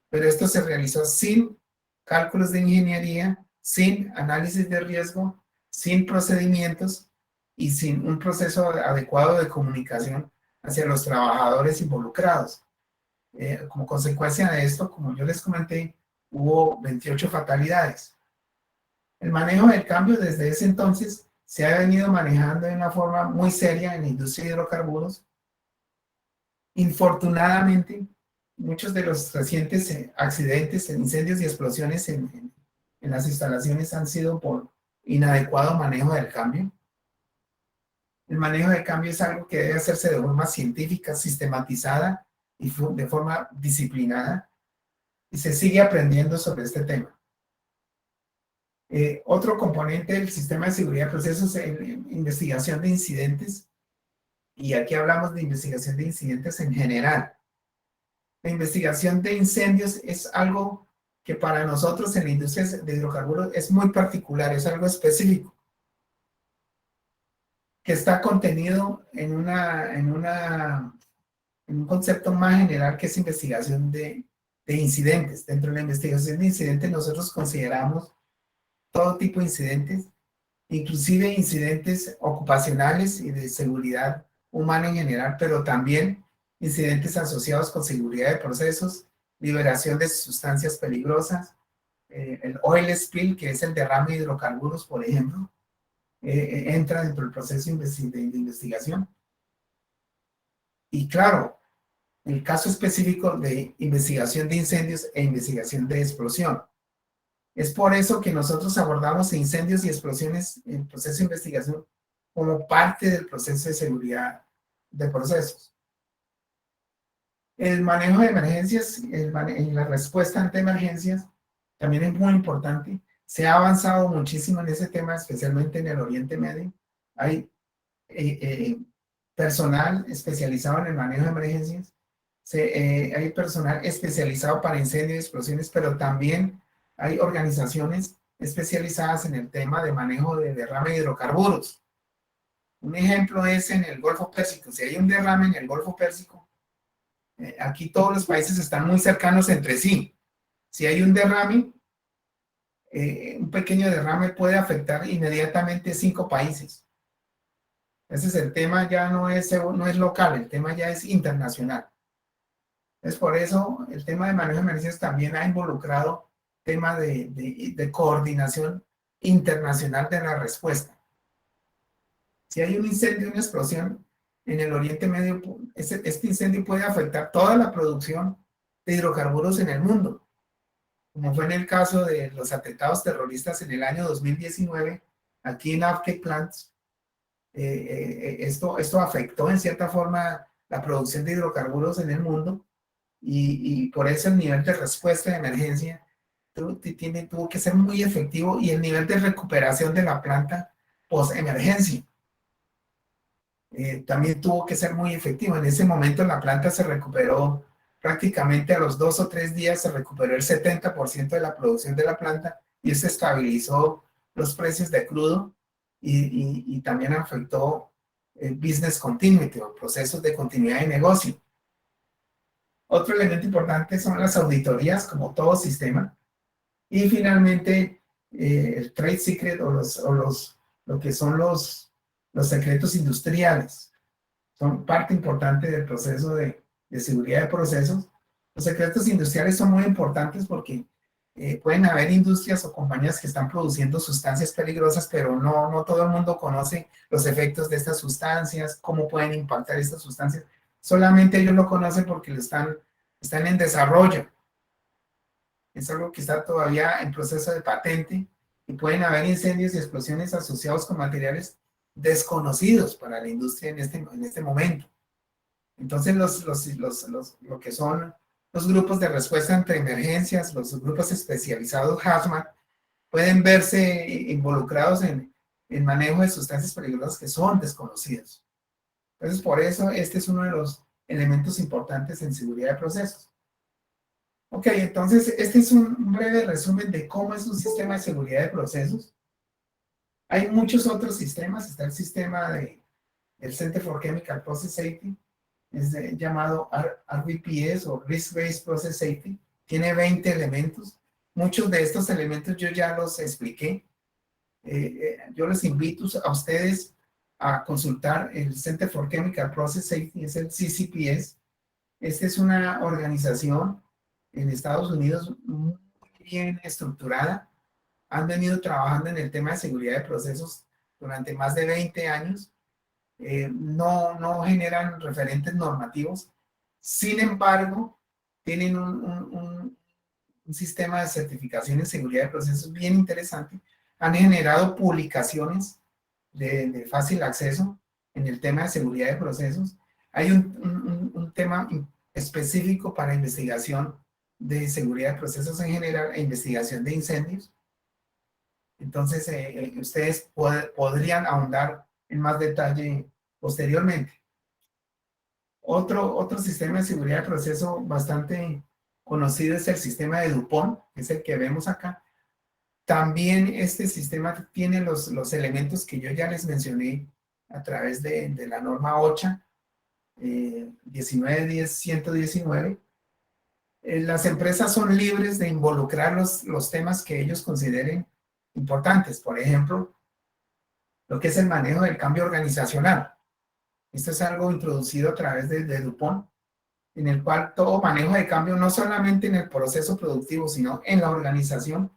C: Pero esto se realizó sin cálculos de ingeniería, sin análisis de riesgo, sin procedimientos y sin un proceso adecuado de comunicación hacia los trabajadores involucrados. Como consecuencia de esto, como yo les comenté, hubo 28 fatalidades. El manejo del cambio desde ese entonces se ha venido manejando de una forma muy seria en la industria de hidrocarburos. Infortunadamente, muchos de los recientes accidentes, incendios y explosiones en las instalaciones han sido por inadecuado manejo del cambio. El manejo del cambio es algo que debe hacerse de forma científica, sistematizada y de forma disciplinada, y se sigue aprendiendo sobre este tema. Otro componente del sistema de seguridad de procesos es la investigación de incidentes, y aquí hablamos de investigación de incidentes en general. La investigación de incendios es algo que para nosotros en la industria de hidrocarburos es muy particular, es algo específico, que está contenido en un concepto más general que es investigación de incidentes. Dentro de la investigación de incidentes nosotros consideramos todo tipo de incidentes, inclusive incidentes ocupacionales y de seguridad humano en general, pero también incidentes asociados con seguridad de procesos, liberación de sustancias peligrosas, el oil spill, que es el derrame de hidrocarburos, por ejemplo, entra dentro del proceso de investigación. Y claro, el caso específico de investigación de incendios e investigación de explosión. Es por eso que nosotros abordamos incendios y explosiones en el proceso de investigación como parte del proceso de seguridad de procesos. El manejo de emergencias, en la respuesta ante emergencias, también es muy importante. Se ha avanzado muchísimo en ese tema, especialmente en el Oriente Medio. Hay personal especializado en el manejo de emergencias. Hay personal especializado para incendios y explosiones, pero también hay organizaciones especializadas en el tema de manejo de derrame de hidrocarburos. Un ejemplo es en el Golfo Pérsico. Si hay un derrame en el Golfo Pérsico, aquí todos los países están muy cercanos entre sí. Si hay un derrame, un pequeño derrame puede afectar inmediatamente 5 países. Ese es el tema, ya no es local, el tema ya es internacional. Es por eso el tema de manejo de emergencias también ha involucrado tema de coordinación internacional de la respuesta. Si hay un incendio, una explosión en el Oriente Medio, este incendio puede afectar toda la producción de hidrocarburos en el mundo, como fue en el caso de los atentados terroristas en el año 2019, aquí en Afke Plants. Esto afectó en cierta forma la producción de hidrocarburos en el mundo y por eso el nivel de respuesta de emergencia tuvo que ser muy efectivo y el nivel de recuperación de la planta post-emergencia también tuvo que ser muy efectivo. En ese momento la planta se recuperó prácticamente a los 2 o 3 días, se recuperó el 70% de la producción de la planta y eso estabilizó los precios de crudo y también afectó el business continuity o procesos de continuidad de negocio. Otro elemento importante son las auditorías, como todo sistema. Y finalmente, el trade secret lo que son los secretos industriales. Son parte importante del proceso de seguridad de procesos. Los secretos industriales son muy importantes porque pueden haber industrias o compañías que están produciendo sustancias peligrosas, pero no todo el mundo conoce los efectos de estas sustancias, cómo pueden impactar estas sustancias. Solamente ellos lo conocen porque están en desarrollo. Es algo que está todavía en proceso de patente y pueden haber incendios y explosiones asociados con materiales desconocidos para la industria en este momento. Entonces, lo que son los grupos de respuesta ante emergencias, los grupos especializados HAZMAT, pueden verse involucrados en manejo de sustancias peligrosas que son desconocidas. Entonces, por eso, este es uno de los elementos importantes en seguridad de procesos. Ok, entonces, este es un breve resumen de cómo es un sistema de seguridad de procesos. Hay muchos otros sistemas. Está el sistema del Center for Chemical Process Safety, es llamado RBPS o Risk Based Process Safety. Tiene 20 elementos. Muchos de estos elementos yo ya los expliqué. Yo les invito a ustedes a consultar el Center for Chemical Process Safety, es el CCPS. Esta es una organización en Estados Unidos muy bien estructurada. Han venido trabajando en el tema de seguridad de procesos durante más de 20 años. No generan referentes normativos. Sin embargo, tienen un sistema de certificación en seguridad de procesos bien interesante. Han generado publicaciones de fácil acceso en el tema de seguridad de procesos. Hay un tema específico para investigación de seguridad de procesos en general e investigación de incendios. Entonces, ustedes podrían ahondar en más detalle posteriormente. Otro sistema de seguridad de proceso bastante conocido es el sistema de DuPont, que es el que vemos acá. También este sistema tiene los elementos que yo ya les mencioné a través de la norma OSHA 1910-119. Las empresas son libres de involucrar los temas que ellos consideren importantes. Por ejemplo, lo que es el manejo del cambio organizacional. Esto es algo introducido a través de DuPont, en el cual todo manejo de cambio, no solamente en el proceso productivo, sino en la organización,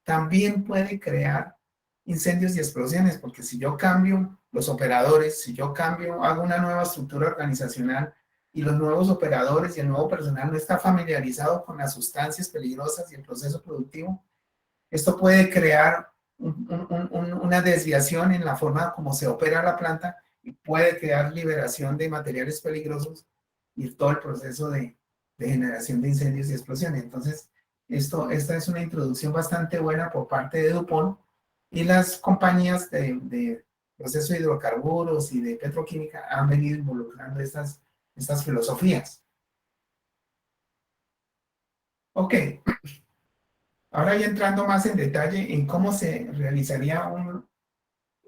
C: también puede crear incendios y explosiones, porque si yo cambio los operadores, si yo cambio, hago una nueva estructura organizacional y los nuevos operadores y el nuevo personal no está familiarizado con las sustancias peligrosas y el proceso productivo, esto puede crear una desviación en la forma como se opera la planta y puede crear liberación de materiales peligrosos y todo el proceso de generación de incendios y explosiones. Entonces, esta es una introducción bastante buena por parte de DuPont y las compañías de proceso de hidrocarburos y de petroquímica han venido involucrando estas filosofías. Ok, ahora ya entrando más en detalle en cómo se realizaría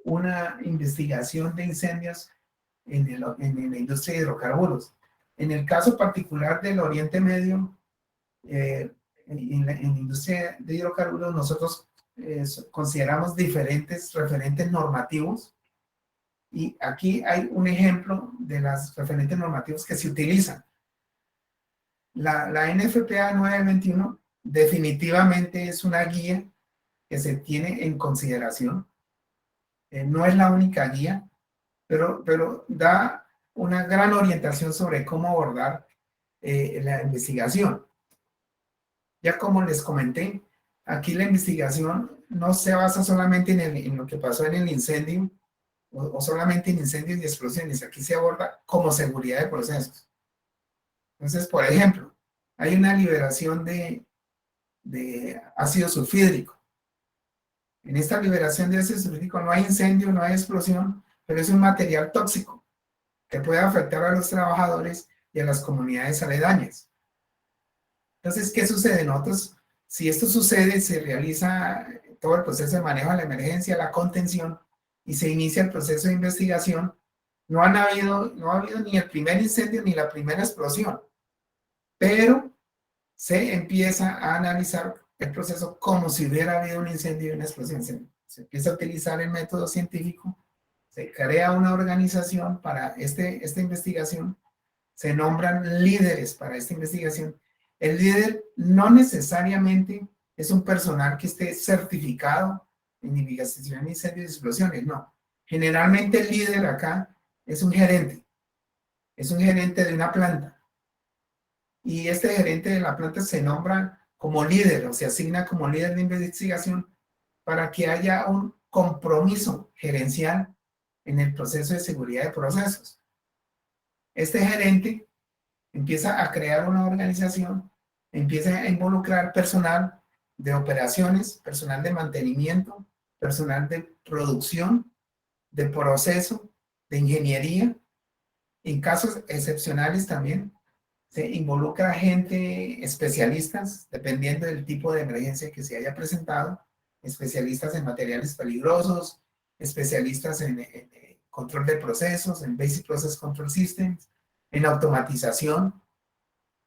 C: una investigación de incendios en la industria de hidrocarburos. En el caso particular del Oriente Medio, en la industria de hidrocarburos, nosotros consideramos diferentes referentes normativos y aquí hay un ejemplo de las referentes normativos que se utilizan. La NFPA 921 definitivamente es una guía que se tiene en consideración. No es la única guía, pero da una gran orientación sobre cómo abordar la investigación. Ya como les comenté, aquí la investigación no se basa solamente en lo que pasó en el incendio o solamente en incendios y explosiones. Aquí se aborda como seguridad de procesos. Entonces, por ejemplo, hay una liberación de ácido sulfídrico. En esta liberación de ácido sulfídrico no hay incendio, no hay explosión, pero es un material tóxico que puede afectar a los trabajadores y a las comunidades aledañas. Entonces, ¿qué sucede? Nosotros, si esto sucede, se realiza todo el proceso de manejo de la emergencia, la contención, y se inicia el proceso de investigación. No ha habido ni el primer incendio ni la primera explosión, pero se empieza a analizar el proceso como si hubiera habido un incendio y una explosión. Se empieza a utilizar el método científico, se crea una organización para esta investigación, se nombran líderes para esta investigación. El líder no necesariamente es un personal que esté certificado en investigación de incendios y explosiones, no. Generalmente el líder acá es un gerente de una planta. Y este gerente de la planta se nombra como líder o se asigna como líder de investigación para que haya un compromiso gerencial en el proceso de seguridad de procesos. Este gerente empieza a crear una organización, empieza a involucrar personal de operaciones, personal de mantenimiento, personal de producción, de proceso, de ingeniería. En casos excepcionales también se involucra gente, especialistas, dependiendo del tipo de emergencia que se haya presentado, especialistas en materiales peligrosos, especialistas en control de procesos, en Basic Process Control Systems, en automatización.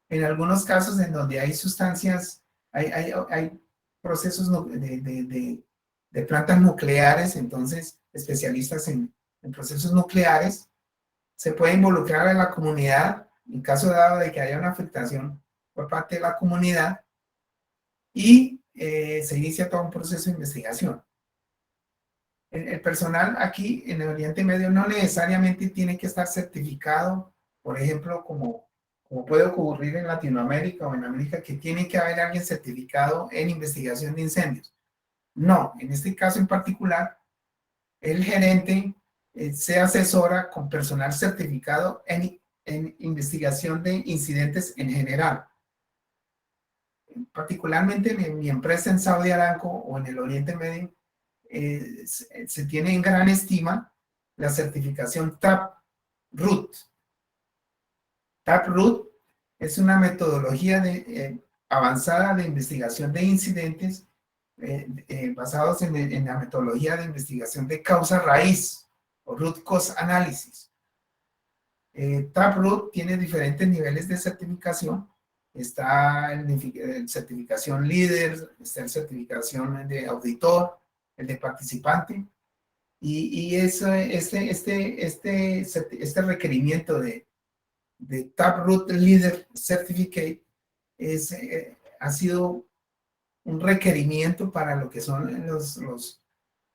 C: En algunos casos en donde hay sustancias, hay procesos de plantas nucleares, entonces especialistas en procesos nucleares, se puede involucrar a la comunidad en caso dado de que haya una afectación por parte de la comunidad y se inicia todo un proceso de investigación. El personal aquí en el Oriente Medio no necesariamente tiene que estar certificado, por ejemplo, como puede ocurrir en Latinoamérica o en América, que tiene que haber alguien certificado en investigación de incendios. No, en este caso en particular, el gerente se asesora con personal certificado en investigación de incidentes en general. Particularmente en mi empresa en Saudi Aramco o en el Oriente Medio, se tiene en gran estima la certificación TAP-RUT. TAP-RUT es una metodología avanzada de investigación de incidentes basados en la metodología de investigación de causa raíz o root cause analysis. TAP-RUT tiene diferentes niveles de certificación. Está el certificación líder, está el certificación de auditor, el de participante, Y eso, este requerimiento de Taproot Leader Certificate ha sido un requerimiento para lo que son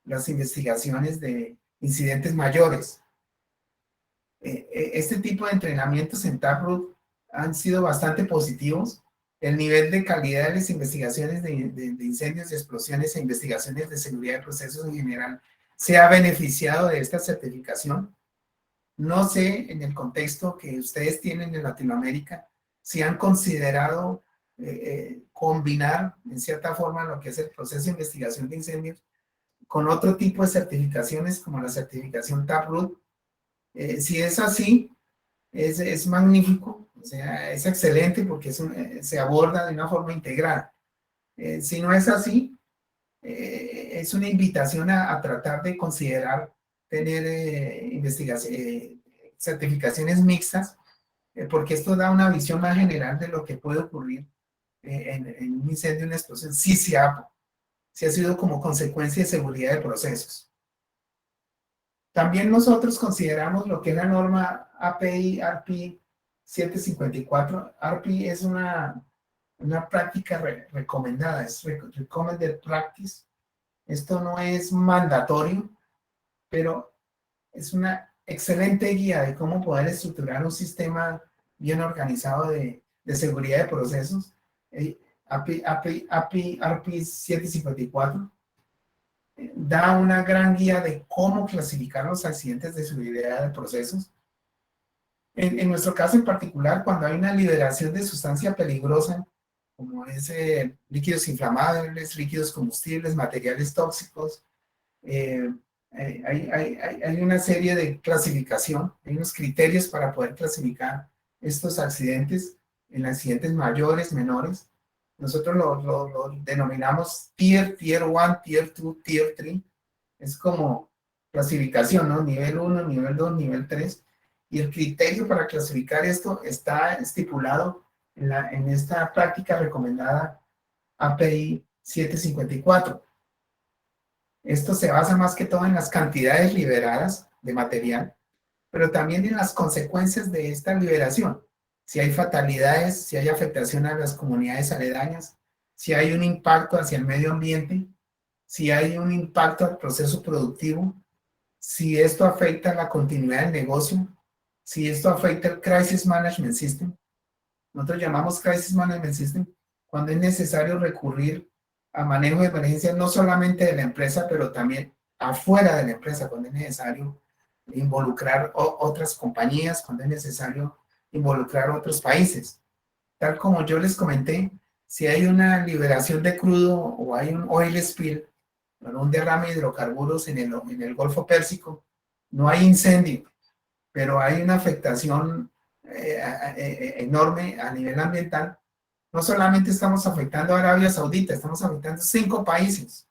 C: las investigaciones de incidentes mayores. Este tipo de entrenamientos en Taproot han sido bastante positivos. El nivel de calidad de las investigaciones de incendios, de explosiones e investigaciones de seguridad de procesos en general se ha beneficiado de esta certificación. No sé, en el contexto que ustedes tienen en Latinoamérica, si han considerado combinar, en cierta forma, lo que es el proceso de investigación de incendios con otro tipo de certificaciones, como la certificación Taproot. Si es así, es magnífico, o sea, es excelente porque se aborda de una forma integrada. Si no es así, es una invitación a tratar de considerar tener certificaciones mixtas, porque esto da una visión más general de lo que puede ocurrir en un incendio, una explosión, si ha sido como consecuencia de seguridad de procesos. También nosotros consideramos lo que es la norma API RP 754. RP es una práctica recomendada, es recommended practice. Esto no es mandatorio, pero es una excelente guía de cómo poder estructurar un sistema bien organizado de seguridad de procesos. API RP 754 da una gran guía de cómo clasificar los accidentes de seguridad de procesos. En nuestro caso en particular, cuando hay una liberación de sustancia peligrosa, como es líquidos inflamables, líquidos combustibles, materiales tóxicos, hay una serie de clasificación, hay unos criterios para poder clasificar estos accidentes en accidentes mayores, menores. Nosotros lo denominamos Tier 1, Tier 2, Tier 3. Es como clasificación, ¿no? Nivel 1, nivel 2, nivel 3. Y el criterio para clasificar esto está estipulado en esta práctica recomendada API 754. Esto se basa más que todo en las cantidades liberadas de material, pero también en las consecuencias de esta liberación. Si hay fatalidades, si hay afectación a las comunidades aledañas, si hay un impacto hacia el medio ambiente, si hay un impacto al proceso productivo, si esto afecta la continuidad del negocio, si esto afecta el Crisis Management System. Nosotros llamamos Crisis Management System cuando es necesario recurrir a manejo de emergencias no solamente de la empresa, pero también afuera de la empresa, cuando es necesario involucrar otras compañías, cuando es necesario involucrar otros países. Tal como yo les comenté, si hay una liberación de crudo o hay un oil spill, un derrame de hidrocarburos en el Golfo Pérsico, no hay incendio, pero hay una afectación enorme a nivel ambiental. No solamente estamos afectando a Arabia Saudita, estamos afectando 5 países,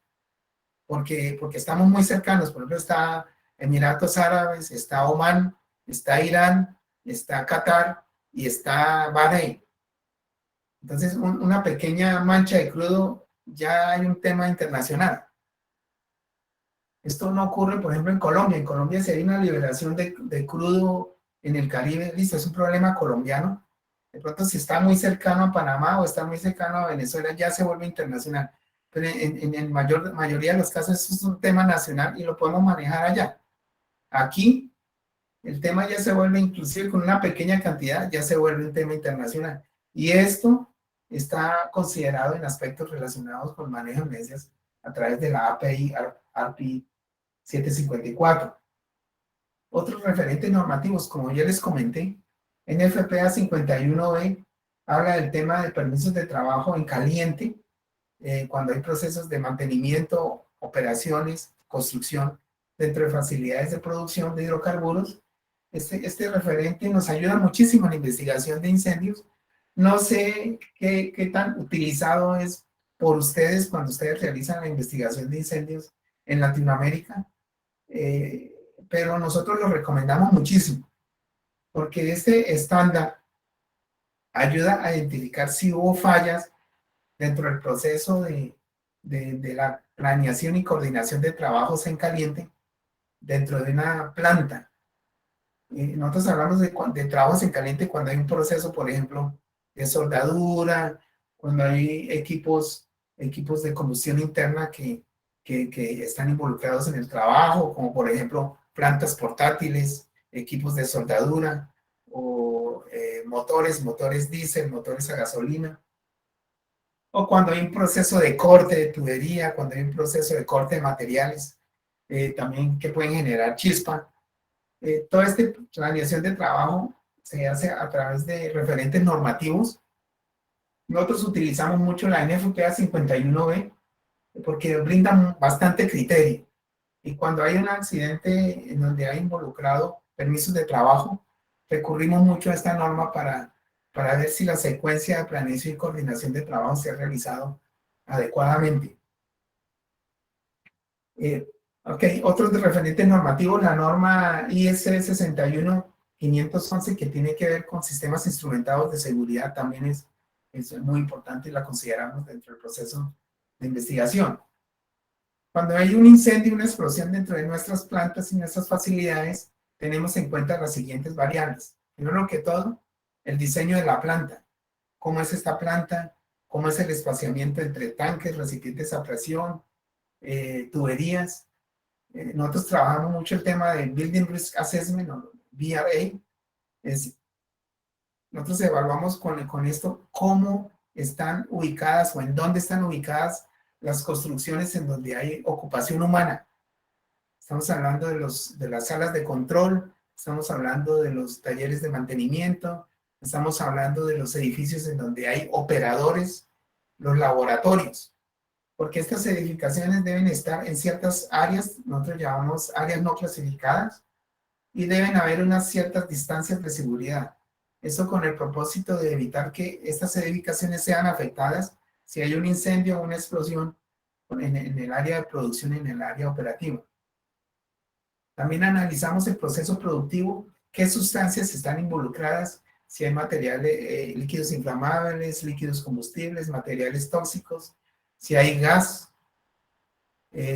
C: porque estamos muy cercanos. Por ejemplo, está Emiratos Árabes, está Omán, está Irán, está Qatar y está Bahrein. Entonces, una pequeña mancha de crudo, ya hay un tema internacional. Esto no ocurre, por ejemplo, en Colombia. En Colombia, si hay una liberación de crudo en el Caribe, listo, es un problema colombiano. De pronto, si está muy cercano a Panamá o está muy cercano a Venezuela, ya se vuelve internacional. Pero en mayoría de los casos, eso es un tema nacional y lo podemos manejar allá. Aquí, el tema ya se vuelve, inclusive con una pequeña cantidad, ya se vuelve un tema internacional. Y esto está considerado en aspectos relacionados con manejo de emergencias a través de la API RP 754. Otros referentes normativos, como ya les comenté, NFPA 51B habla del tema de permisos de trabajo en caliente, cuando hay procesos de mantenimiento, operaciones, construcción dentro de facilidades de producción de hidrocarburos. Este referente nos ayuda muchísimo en la investigación de incendios. No sé qué tan utilizado es por ustedes cuando ustedes realizan la investigación de incendios en Latinoamérica, pero nosotros lo recomendamos muchísimo, porque este estándar ayuda a identificar si hubo fallas dentro del proceso de la planeación y coordinación de trabajos en caliente, dentro de una planta. Nosotros hablamos de trabajos en caliente cuando hay un proceso, por ejemplo, de soldadura, cuando hay equipos de combustión interna que están involucrados en el trabajo, como por ejemplo plantas portátiles, equipos de soldadura o motores diésel, motores a gasolina. O cuando hay un proceso de corte de tubería, cuando hay un proceso de corte de materiales, también que pueden generar chispa. Toda esta planeación de trabajo se hace a través de referentes normativos. Nosotros utilizamos mucho la NFPA 51B porque brinda bastante criterio. Y cuando hay un accidente en donde hay involucrado permisos de trabajo, recurrimos mucho a esta norma para ver si la secuencia de planeación y coordinación de trabajo se ha realizado adecuadamente. Ok, otros de referentes normativos, la norma IS 61511 que tiene que ver con sistemas instrumentados de seguridad también es muy importante y la consideramos dentro del proceso de investigación. Cuando hay un incendio, una explosión dentro de nuestras plantas y nuestras facilidades, tenemos en cuenta las siguientes variables. Primero que todo, el diseño de la planta. ¿Cómo es esta planta? ¿Cómo es el espaciamiento entre tanques, recipientes a presión, tuberías? Nosotros trabajamos mucho el tema de Building Risk Assessment, o BRA. Nosotros evaluamos con esto cómo están ubicadas o en dónde están ubicadas las construcciones en donde hay ocupación humana. Estamos hablando de las salas de control, estamos hablando de los talleres de mantenimiento, estamos hablando de los edificios en donde hay operadores, los laboratorios, porque estas edificaciones deben estar en ciertas áreas, nosotros llamamos áreas no clasificadas, y deben haber unas ciertas distancias de seguridad. Eso con el propósito de evitar que estas edificaciones sean afectadas si hay un incendio o una explosión en el área de producción, en el área operativa. También analizamos el proceso productivo, qué sustancias están involucradas, si hay materiales, líquidos inflamables, líquidos combustibles, materiales tóxicos, si hay gas,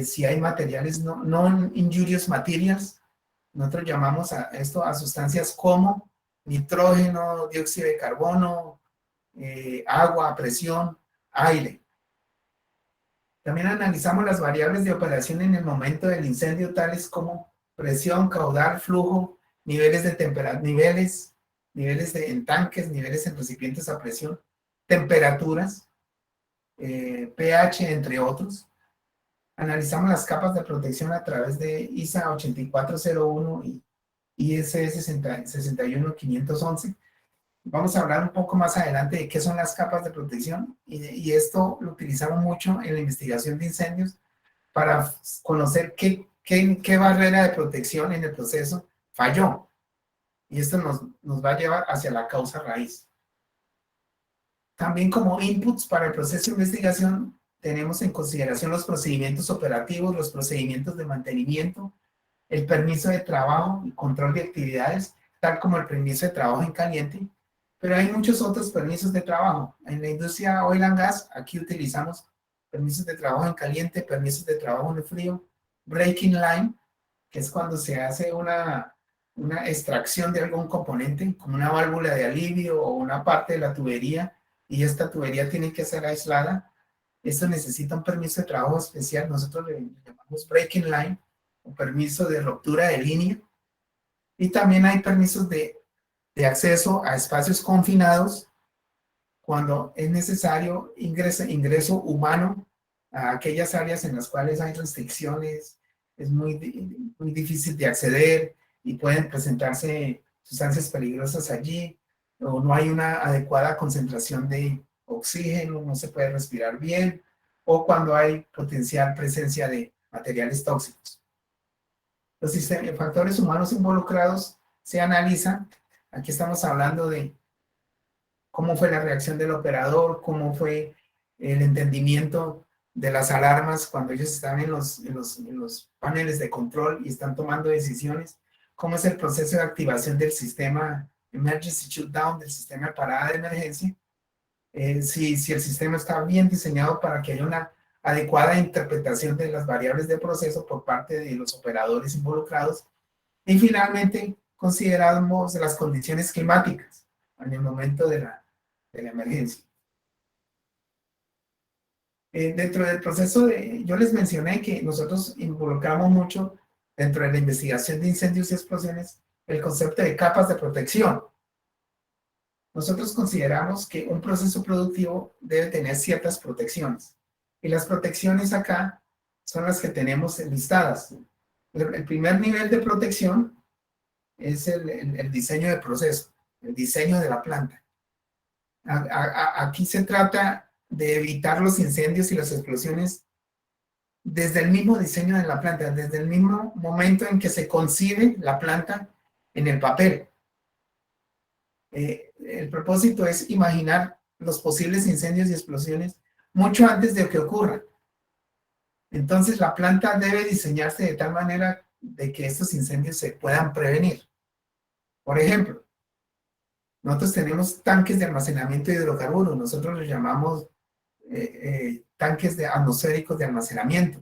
C: si hay materiales non-injurious materials. Nosotros llamamos a esto a sustancias como nitrógeno, dióxido de carbono, agua, presión, aire. También analizamos las variables de operación en el momento del incendio, tales como presión, caudal, flujo, niveles de temperatura, niveles en tanques, niveles en recipientes a presión, temperaturas, pH, entre otros. Analizamos las capas de protección a través de ISA 8401 y IS 61511. Vamos a hablar un poco más adelante de qué son las capas de protección y esto lo utilizamos mucho en la investigación de incendios para conocer qué barrera de protección en el proceso falló. Y esto nos va a llevar hacia la causa raíz. También como inputs para el proceso de investigación tenemos en consideración los procedimientos operativos, los procedimientos de mantenimiento, el permiso de trabajo y control de actividades, tal como el permiso de trabajo en caliente, pero hay muchos otros permisos de trabajo. En la industria oil and gas, aquí utilizamos permisos de trabajo en caliente, permisos de trabajo en frío, breaking line, que es cuando se hace una extracción de algún componente, como una válvula de alivio o una parte de la tubería, y esta tubería tiene que ser aislada. Esto necesita un permiso de trabajo especial, nosotros le llamamos breaking line, o permiso de ruptura de línea, y también hay permisos de acceso a espacios confinados cuando es necesario ingreso humano a aquellas áreas en las cuales hay restricciones, es muy difícil de acceder y pueden presentarse sustancias peligrosas allí, o no hay una adecuada concentración de oxígeno, no se puede respirar bien, o cuando hay potencial presencia de materiales tóxicos. Los factores humanos involucrados se analizan. Aquí estamos hablando de cómo fue la reacción del operador, cómo fue el entendimiento de las alarmas cuando ellos están en los paneles de control y están tomando decisiones, cómo es el proceso de activación del sistema emergency shutdown, del sistema de parada de emergencia, si el sistema está bien diseñado para que haya una adecuada interpretación de las variables del proceso por parte de los operadores involucrados. Y finalmente, consideramos las condiciones climáticas en el momento de la emergencia. Dentro del proceso, yo les mencioné que nosotros involucramos mucho dentro de la investigación de incendios y explosiones el concepto de capas de protección. Nosotros consideramos que un proceso productivo debe tener ciertas protecciones. Y las protecciones acá son las que tenemos listadas. El primer nivel de protección es el diseño del proceso, el diseño de la planta. Aquí se trata de evitar los incendios y las explosiones desde el mismo diseño de la planta, desde el mismo momento en que se concibe la planta en el papel. El propósito es imaginar los posibles incendios y explosiones mucho antes de que ocurran. Entonces la planta debe diseñarse de tal manera de que estos incendios se puedan prevenir. Por ejemplo, nosotros tenemos tanques de almacenamiento de hidrocarburos, nosotros los llamamos tanques atmosféricos de almacenamiento.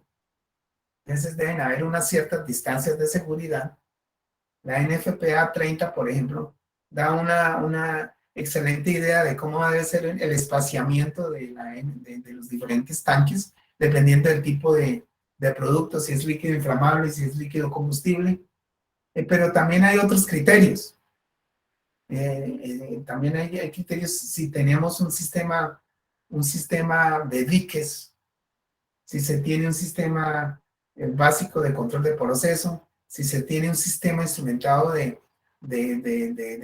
C: Entonces deben haber unas ciertas distancias de seguridad. La NFPA 30, por ejemplo, da una excelente idea de cómo debe ser el espaciamiento de los diferentes tanques, dependiendo del tipo de producto, si es líquido inflamable, si es líquido combustible. Pero también hay otros criterios. También hay criterios si tenemos un sistema de diques, si se tiene un sistema básico de control de proceso, si se tiene un sistema instrumentado de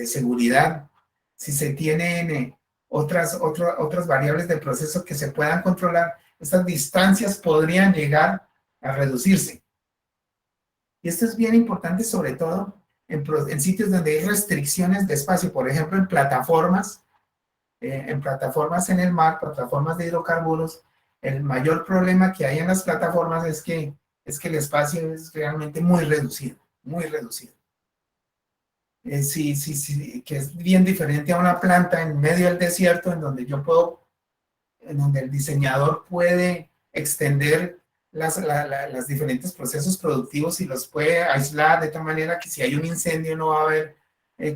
C: seguridad, si se tienen otras variables del proceso que se puedan controlar, estas distancias podrían llegar a reducirse. Y esto es bien importante, sobre todo en sitios donde hay restricciones de espacio, por ejemplo, en plataformas en el mar, plataformas de hidrocarburos. El mayor problema que hay en las plataformas es que el espacio es realmente muy reducido, muy reducido. Sí, que es bien diferente a una planta en medio del desierto en donde el diseñador puede extender los diferentes procesos productivos y los puede aislar de tal manera que si hay un incendio no va a haber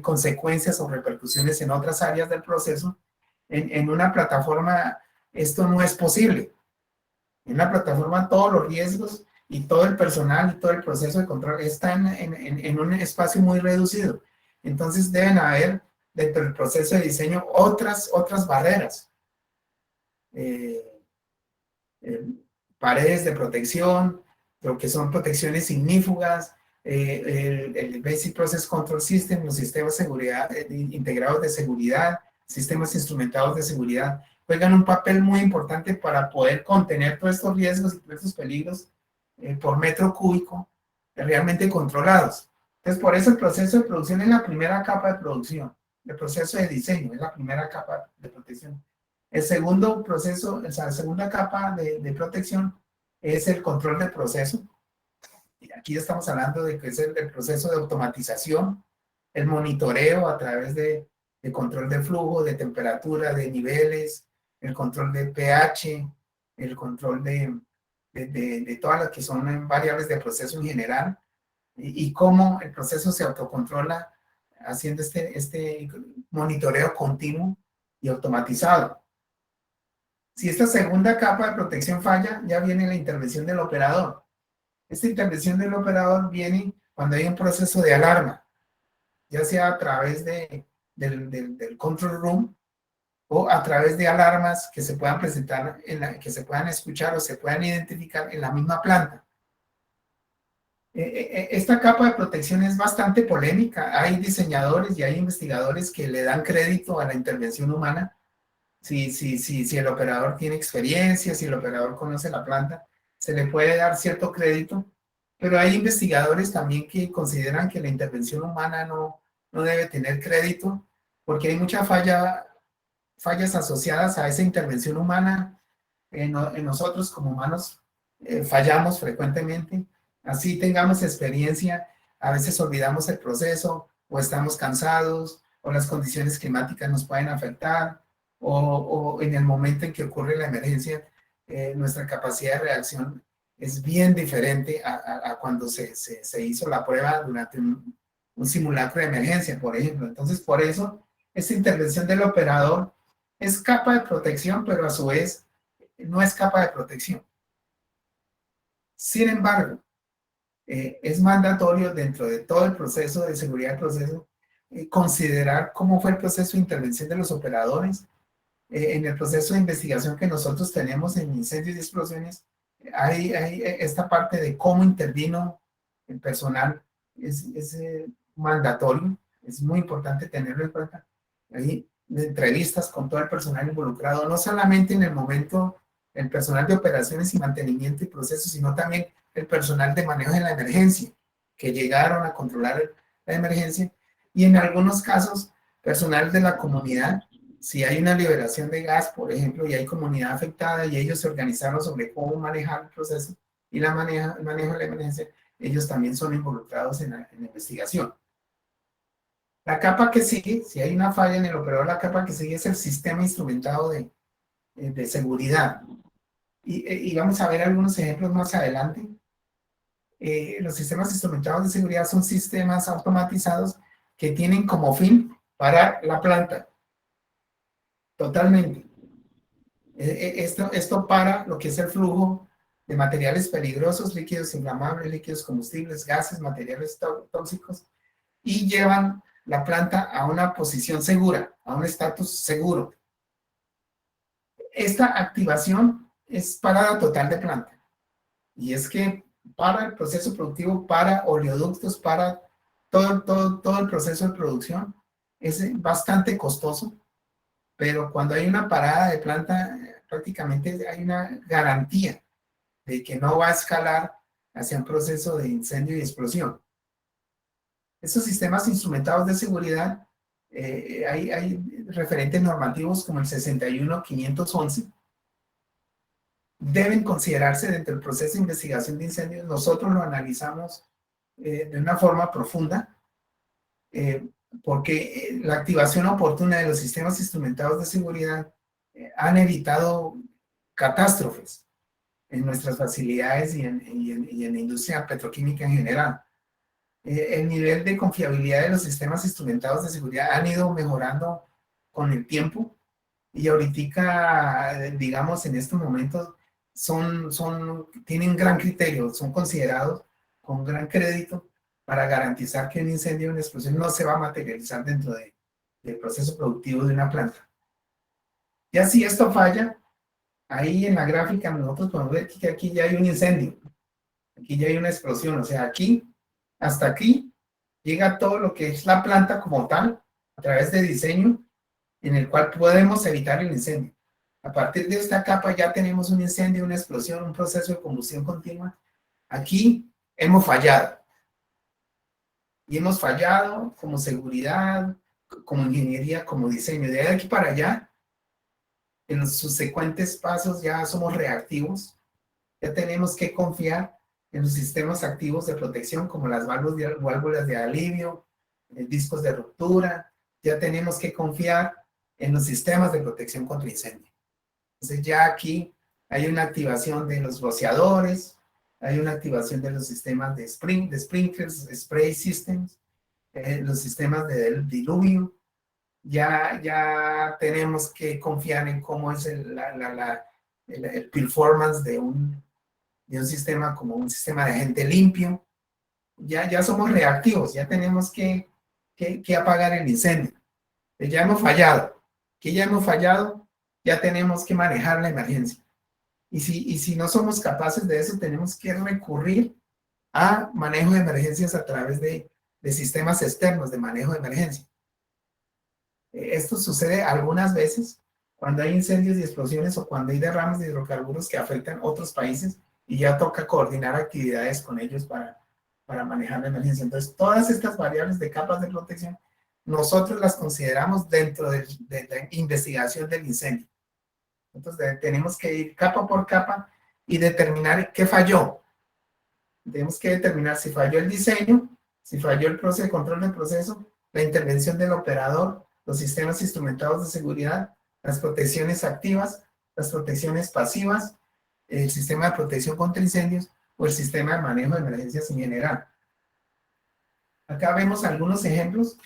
C: consecuencias o repercusiones en otras áreas del proceso. En una plataforma esto no es posible. En la plataforma todos los riesgos y todo el personal y todo el proceso de control están en un espacio muy reducido. Entonces deben haber dentro del proceso de diseño otras barreras. Paredes de protección, lo que son protecciones ignífugas, el Basic Process Control System, los sistemas de seguridad, integrados de seguridad, sistemas instrumentados de seguridad, juegan un papel muy importante para poder contener todos estos riesgos y todos estos peligros por metro cúbico realmente controlados. Entonces, por eso el proceso de producción es la primera capa de producción, el proceso de diseño es la primera capa de protección. El segundo proceso, la segunda capa de protección es el control del proceso. Y aquí estamos hablando de que es el proceso de automatización, el monitoreo a través de control de flujo, de temperatura, de niveles, el control de pH, el control de todas las que son variables de proceso en general, y cómo el proceso se autocontrola haciendo este monitoreo continuo y automatizado. Si esta segunda capa de protección falla, ya viene la intervención del operador. Esta intervención del operador viene cuando hay un proceso de alarma, ya sea a través del control room o a través de alarmas que se puedan presentar, que se puedan escuchar o se puedan identificar en la misma planta. Esta capa de protección es bastante polémica. Hay diseñadores y hay investigadores que le dan crédito a la intervención humana. Si el operador tiene experiencia, si el operador conoce la planta, se le puede dar cierto crédito, pero hay investigadores también que consideran que la intervención humana no debe tener crédito, porque hay muchas fallas asociadas a esa intervención humana. En nosotros como humanos fallamos frecuentemente, así tengamos experiencia, a veces olvidamos el proceso, o estamos cansados, o las condiciones climáticas nos pueden afectar, o en el momento en que ocurre la emergencia, nuestra capacidad de reacción es bien diferente a cuando se hizo la prueba durante un simulacro de emergencia, por ejemplo. Entonces, por eso, esta intervención del operador es capa de protección, pero a su vez no es capa de protección. Sin embargo, es mandatorio dentro de todo el proceso de seguridad del proceso considerar cómo fue el proceso de intervención de los operadores. En el proceso de investigación que nosotros tenemos en incendios y explosiones, hay esta parte de cómo intervino el personal, es mandatorio, es muy importante tenerlo en cuenta. Hay entrevistas con todo el personal involucrado, no solamente en el momento, el personal de operaciones y mantenimiento y procesos, sino también el personal de manejo de la emergencia, que llegaron a controlar la emergencia, y en algunos casos, personal de la comunidad. Si hay una liberación de gas, por ejemplo, y hay comunidad afectada y ellos se organizaron sobre cómo manejar el proceso y el manejo de la emergencia, ellos también son involucrados en la investigación. La capa que sigue, si hay una falla en el operador, la capa que sigue es el sistema instrumentado de seguridad. Y vamos a ver algunos ejemplos más adelante. Los sistemas instrumentados de seguridad son sistemas automatizados que tienen como fin parar la planta. Totalmente. Esto para lo que es el flujo de materiales peligrosos, líquidos inflamables, líquidos combustibles, gases, materiales tóxicos, y llevan la planta a una posición segura, a un estatus seguro. Esta activación es parada total de planta. Y es que para el proceso productivo, para oleoductos, para todo el proceso de producción, es bastante costoso. Pero cuando hay una parada de planta, prácticamente hay una garantía de que no va a escalar hacia un proceso de incendio y explosión. Estos sistemas instrumentados de seguridad, hay referentes normativos como el 61511, deben considerarse dentro del proceso de investigación de incendios. Nosotros lo analizamos de una forma profunda, porque la activación oportuna de los sistemas instrumentados de seguridad han evitado catástrofes en nuestras facilidades y en la industria petroquímica en general. El nivel de confiabilidad de los sistemas instrumentados de seguridad han ido mejorando con el tiempo, y ahorita, digamos, en estos momentos tienen gran criterio, son considerados con gran crédito para garantizar que un incendio o una explosión no se va a materializar dentro del proceso productivo de una planta. Ya si esto falla, ahí en la gráfica nosotros podemos ver que aquí ya hay un incendio, aquí ya hay una explosión, o sea, aquí, hasta aquí, llega todo lo que es la planta como tal, a través de diseño, en el cual podemos evitar el incendio. A partir de esta capa ya tenemos un incendio, una explosión, un proceso de combustión continua. Aquí hemos fallado. Y hemos fallado como seguridad, como ingeniería, como diseño. De aquí para allá, en los subsecuentes pasos ya somos reactivos. Ya tenemos que confiar en los sistemas activos de protección, como las válvulas de alivio, discos de ruptura. Ya tenemos que confiar en los sistemas de protección contra incendio. Entonces ya aquí hay una activación de los rociadores, hay una activación de los sistemas de sprinklers, spray systems, los sistemas de diluvio. Ya tenemos que confiar en cómo es el performance de un sistema como un sistema de agente limpio. Ya somos reactivos, ya tenemos que apagar el incendio. Ya hemos fallado. Que ya hemos fallado, ya tenemos que manejar la emergencia. Y si no somos capaces de eso, tenemos que recurrir a manejo de emergencias a través de sistemas externos de manejo de emergencia. Esto sucede algunas veces cuando hay incendios y explosiones o cuando hay derrames de hidrocarburos que afectan otros países y ya toca coordinar actividades con ellos para manejar la emergencia. Entonces, todas estas variables de capas de protección, nosotros las consideramos dentro de la investigación del incendio. Entonces, tenemos que ir capa por capa y determinar qué falló. Tenemos que determinar si falló el diseño, si falló el proceso de control del proceso, la intervención del operador, los sistemas instrumentados de seguridad, las protecciones activas, las protecciones pasivas el sistema de protección contra incendios o el sistema de manejo de emergencias en general. Acá vemos algunos ejemplos.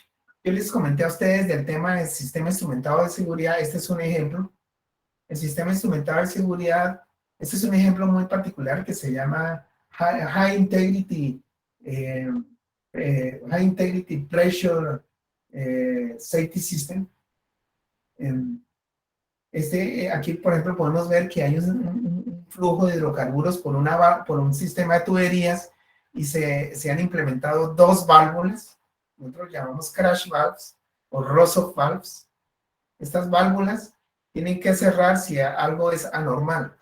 C: Yo les comenté a ustedes del tema del sistema instrumentado de seguridad. Este es un ejemplo. El sistema instrumentado de seguridad, este es un ejemplo muy particular que se llama High Integrity Pressure Safety System. Aquí, por ejemplo, podemos ver que hay un flujo de hidrocarburos por un sistema de tuberías y se han implementado dos válvulas. Nosotros llamamos crash valves o Rosoff valves. Estas válvulas tienen que cerrar si algo es anormal.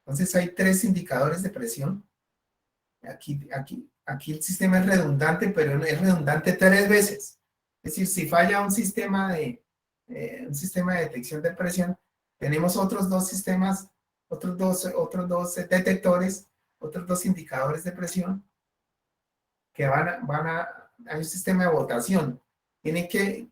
C: Entonces hay tres indicadores de presión. Aquí el sistema es redundante, pero es redundante 3 veces. Es decir, si falla un sistema de detección de presión, tenemos otros dos sistemas, otros dos detectores, otros dos indicadores de presión que hay un sistema de votación. Tienen que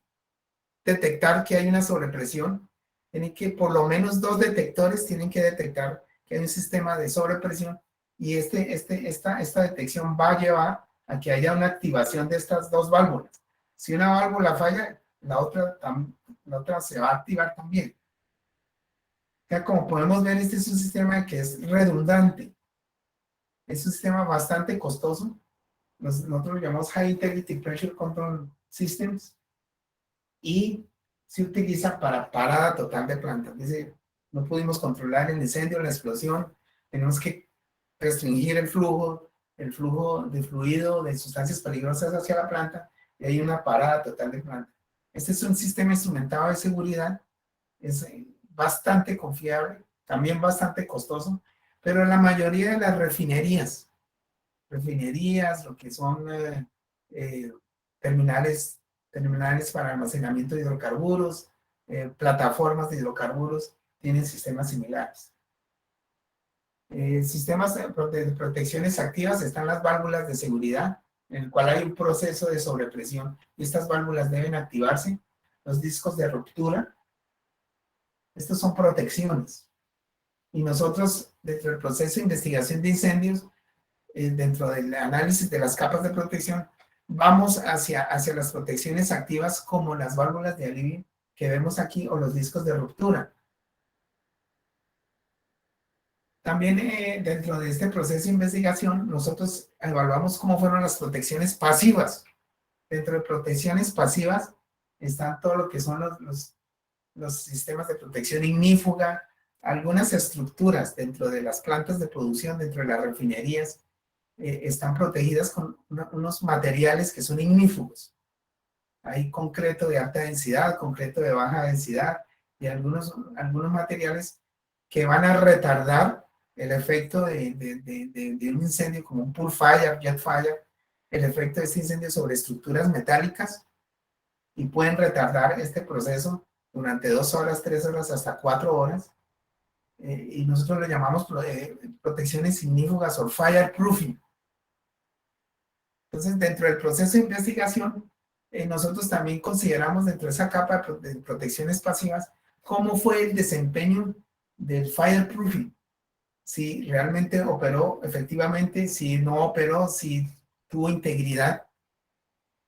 C: detectar que hay una sobrepresión. Tienen que, por lo menos 2 detectores tienen que detectar que hay un sistema de sobrepresión y esta detección va a llevar a que haya una activación de estas dos válvulas. Si una válvula falla, la otra se va a activar también. Ya como podemos ver, este es un sistema que es redundante. Es un sistema bastante costoso. Nosotros lo llamamos High Integrity Pressure Control Systems y se utiliza para parada total de planta. Es decir, no pudimos controlar el incendio, la explosión, tenemos que restringir el flujo de fluido, de sustancias peligrosas hacia la planta y hay una parada total de planta. Este es un sistema instrumentado de seguridad, es bastante confiable, también bastante costoso, pero en la mayoría de las refinerías, lo que son terminales para almacenamiento de hidrocarburos, plataformas de hidrocarburos, tienen sistemas similares. Sistemas de protecciones activas están las válvulas de seguridad, en el cual hay un proceso de sobrepresión y estas válvulas deben activarse. Los discos de ruptura, estos son protecciones. Y nosotros, dentro del proceso de investigación de incendios, dentro del análisis de las capas de protección, vamos hacia las protecciones activas como las válvulas de alivio que vemos aquí o los discos de ruptura. También dentro de este proceso de investigación, nosotros evaluamos cómo fueron las protecciones pasivas. Dentro de protecciones pasivas están todo lo que son los sistemas de protección ignífuga, algunas estructuras dentro de las plantas de producción, dentro de las refinerías, están protegidas con unos materiales que son ignífugos. Hay concreto de alta densidad, concreto de baja densidad y algunos materiales que van a retardar el efecto de un incendio como un pool fire, jet fire, el efecto de este incendio sobre estructuras metálicas y pueden retardar este proceso durante 2 horas, 3 horas, hasta 4 horas. Y nosotros le llamamos protecciones ignífugas o fireproofing. Entonces, dentro del proceso de investigación, nosotros también consideramos dentro de esa capa de protecciones pasivas cómo fue el desempeño del fireproofing. Si realmente operó efectivamente, si no operó, si tuvo integridad.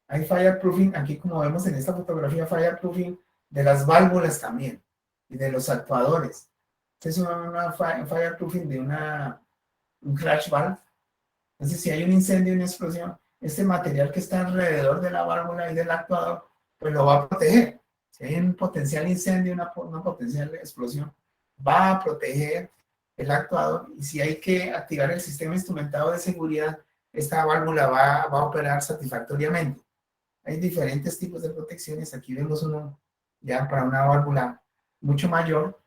C: Hay fireproofing, aquí como vemos en esta fotografía, fireproofing de las válvulas también y de los actuadores. Este es una fireproofing de un crash valve. Entonces, si hay un incendio, una explosión, este material que está alrededor de la válvula y del actuador, pues lo va a proteger. Si hay un potencial incendio, una potencial explosión, va a proteger el actuador. Y si hay que activar el sistema instrumentado de seguridad, esta válvula va a operar satisfactoriamente. Hay diferentes tipos de protecciones. Aquí vemos uno ya para una válvula mucho mayor,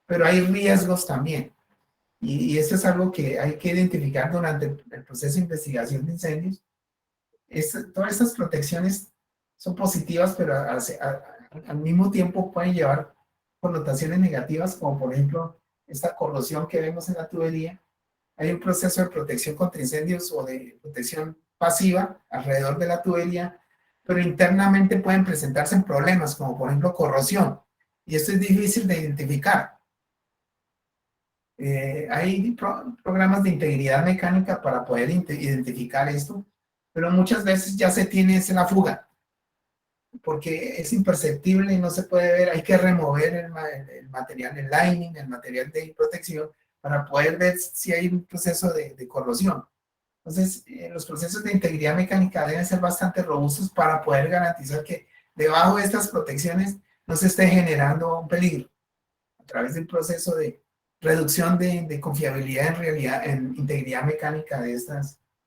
C: pero hay riesgos también. Y esto es algo que hay que identificar durante el proceso de investigación de incendios. Todas estas protecciones son positivas, pero al mismo tiempo pueden llevar connotaciones negativas, como por ejemplo esta corrosión que vemos en la tubería. Hay un proceso de protección contra incendios o de protección pasiva alrededor de la tubería, pero internamente pueden presentarse problemas, como por ejemplo corrosión. Y esto es difícil de identificar. Hay programas de integridad mecánica para poder identificar esto, pero muchas veces ya se tiene esa la fuga, porque es imperceptible y no se puede ver. Hay que remover el material, el lining, el material de protección, para poder ver si hay un proceso de corrosión. Entonces, los procesos de integridad mecánica deben ser bastante robustos para poder garantizar que debajo de estas protecciones no se esté generando un peligro a través del proceso de reducción de confiabilidad en realidad, en integridad mecánica de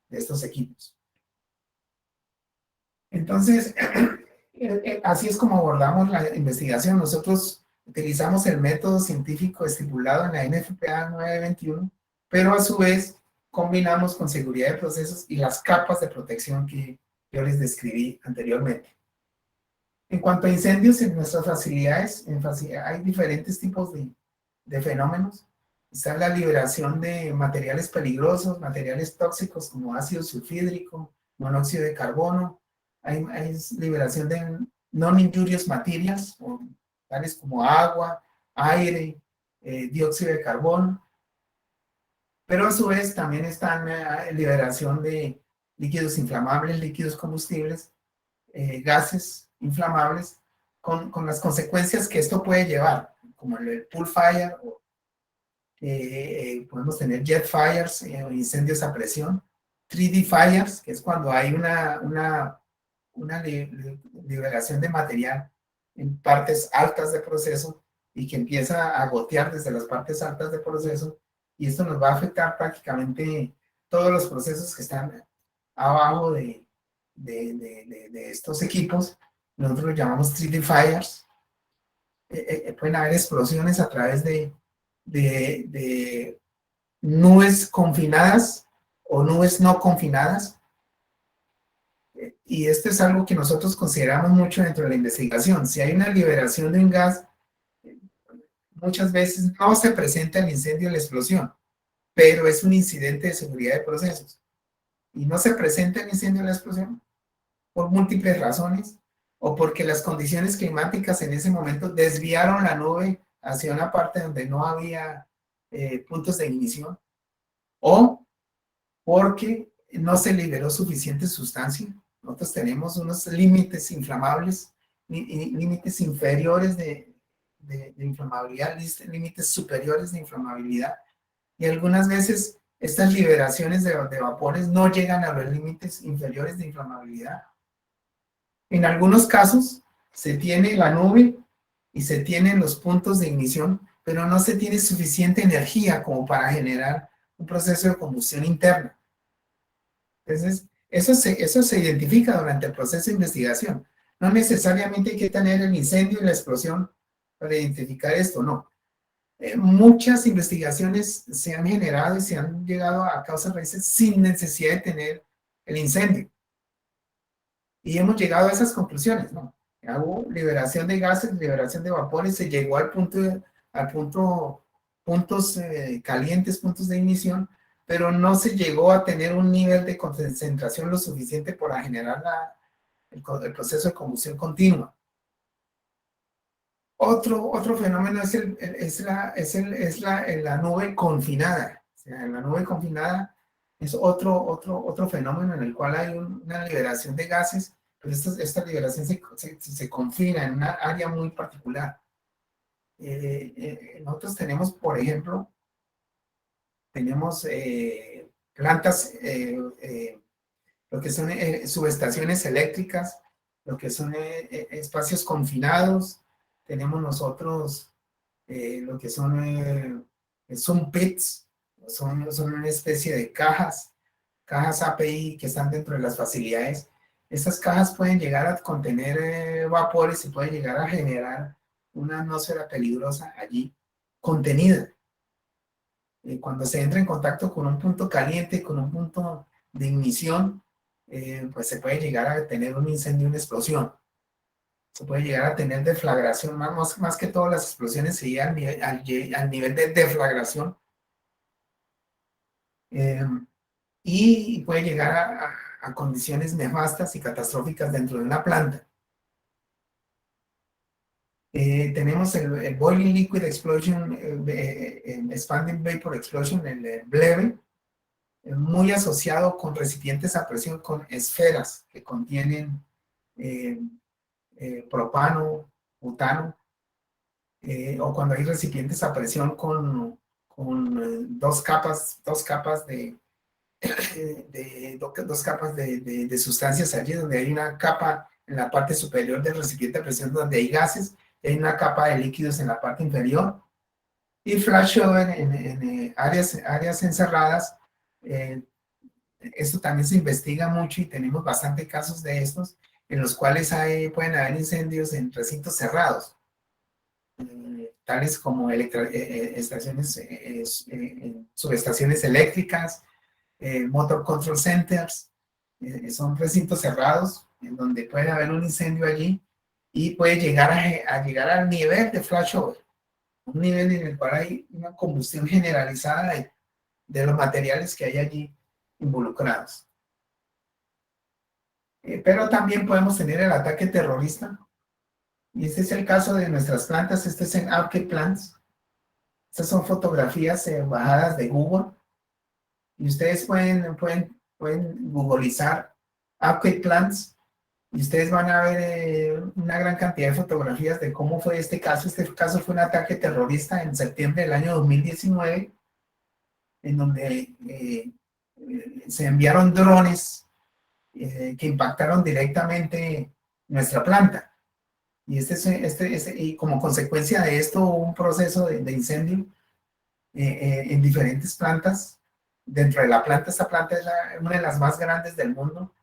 C: estos equipos. Entonces, así es como abordamos la investigación. Nosotros utilizamos el método científico estipulado en la NFPA 921, pero a su vez combinamos con seguridad de procesos y las capas de protección que yo les describí anteriormente. En cuanto a incendios en nuestras facilidades, hay diferentes tipos de fenómenos. Está la liberación de materiales peligrosos, materiales tóxicos como ácido sulfídrico, monóxido de carbono. Hay liberación de non-injurious materials, tales como agua, aire, dióxido de carbono. Pero a su vez también está liberación de líquidos inflamables, líquidos combustibles, gases inflamables, con las consecuencias que esto puede llevar, como el pool fire, o podemos tener jet fires, incendios a presión, 3D fires, que es cuando hay una liberación de material en partes altas de proceso y que empieza a gotear desde las partes altas de proceso, y esto nos va a afectar prácticamente todos los procesos que están abajo de estos equipos. Nosotros los llamamos 3D fires. Pueden haber explosiones a través de nubes confinadas o nubes no confinadas. Y esto es algo que nosotros consideramos mucho dentro de la investigación. Si hay una liberación de un gas, muchas veces no se presenta el incendio o la explosión, pero es un incidente de seguridad de procesos. Y no se presenta el incendio o la explosión por múltiples razones, o porque las condiciones climáticas en ese momento desviaron la nube hacia una parte donde no había puntos de ignición, o porque no se liberó suficiente sustancia. Nosotros tenemos unos límites inflamables, límites inferiores de inflamabilidad, límites superiores de inflamabilidad, y algunas veces estas liberaciones de vapores no llegan a los límites inferiores de inflamabilidad. En algunos casos se tiene la nube y se tienen los puntos de ignición, pero no se tiene suficiente energía como para generar un proceso de combustión interna. Entonces, eso se identifica durante el proceso de investigación. No necesariamente hay que tener el incendio y la explosión para identificar esto, no. Muchas investigaciones se han generado y se han llegado a causas raíces sin necesidad de tener el incendio. Y hemos llegado a esas conclusiones, ¿no? Hubo liberación de gases, liberación de vapores, se llegó puntos calientes, puntos de ignición, pero no se llegó a tener un nivel de concentración lo suficiente para generar el proceso de combustión continua. Otro fenómeno es la nube confinada. O sea, la nube confinada es otro fenómeno en el cual hay una liberación de gases, pero esta liberación se confina en una área muy particular. Nosotros tenemos, por ejemplo, plantas, lo que son subestaciones eléctricas, lo que son espacios confinados. Tenemos nosotros lo que son pits, son una especie de cajas API que están dentro de las facilidades. Estas cajas pueden llegar a contener vapores y pueden llegar a generar una atmósfera peligrosa allí contenida. Cuando se entra en contacto con un punto caliente, con un punto de ignición, pues se puede llegar a tener un incendio, una explosión. Se puede llegar a tener deflagración, más que todas las explosiones se llegan al nivel de deflagración. Y puede llegar a condiciones nefastas y catastróficas dentro de una planta. Tenemos el Boiling Liquid Explosion, Expanding Vapor Explosion, el BLEVE, muy asociado con recipientes a presión con esferas que contienen propano, butano, o cuando hay recipientes a presión con dos capas de sustancias allí, donde hay una capa en la parte superior del recipiente de presión donde hay gases, y hay una capa de líquidos en la parte inferior, y flashover en áreas encerradas. Esto también se investiga mucho y tenemos bastante casos de estos, en los cuales pueden haber incendios en recintos cerrados, tales como subestaciones eléctricas, motor control centers. Son recintos cerrados en donde puede haber un incendio allí y puede llegar a llegar al nivel de flashover, un nivel en el cual hay una combustión generalizada de los materiales que hay allí involucrados. Pero también podemos tener el ataque terrorista, y este es el caso de nuestras plantas. Este es en Arcade Plants. Estas son fotografías bajadas de Google, y ustedes pueden googleizar Arcade Plants, y ustedes van a ver una gran cantidad de fotografías de cómo fue este caso. Este caso fue un ataque terrorista en septiembre del año 2019, en donde se enviaron drones que impactaron directamente nuestra planta. Y y como consecuencia de esto hubo un proceso de incendio en diferentes plantas. Dentro de la planta, esta planta es una de las más grandes del mundo.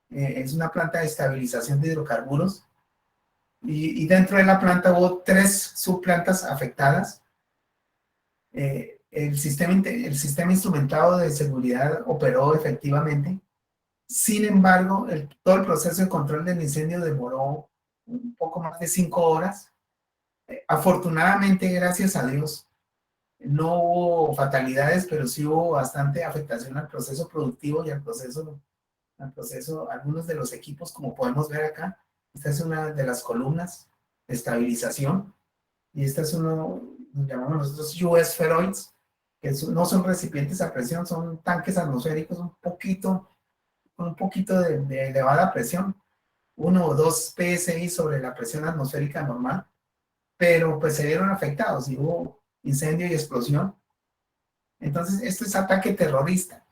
C: Es una planta de estabilización de hidrocarburos. Y dentro de la planta hubo 3 subplantas afectadas. El sistema instrumentado de seguridad operó efectivamente. Sin embargo, todo el proceso de control del incendio demoró un poco más de 5 horas. Afortunadamente, gracias a Dios, no hubo fatalidades, pero sí hubo bastante afectación al proceso productivo y al proceso, algunos de los equipos, como podemos ver acá. Esta es una de las columnas de estabilización, y esta es nos llamamos nosotros US spheroids, que no son recipientes a presión, son tanques atmosféricos con un poquito de elevada presión, 1 o 2 PSI sobre la presión atmosférica normal, pero pues se vieron afectados y hubo incendio y explosión. Entonces, esto es ataque terrorista.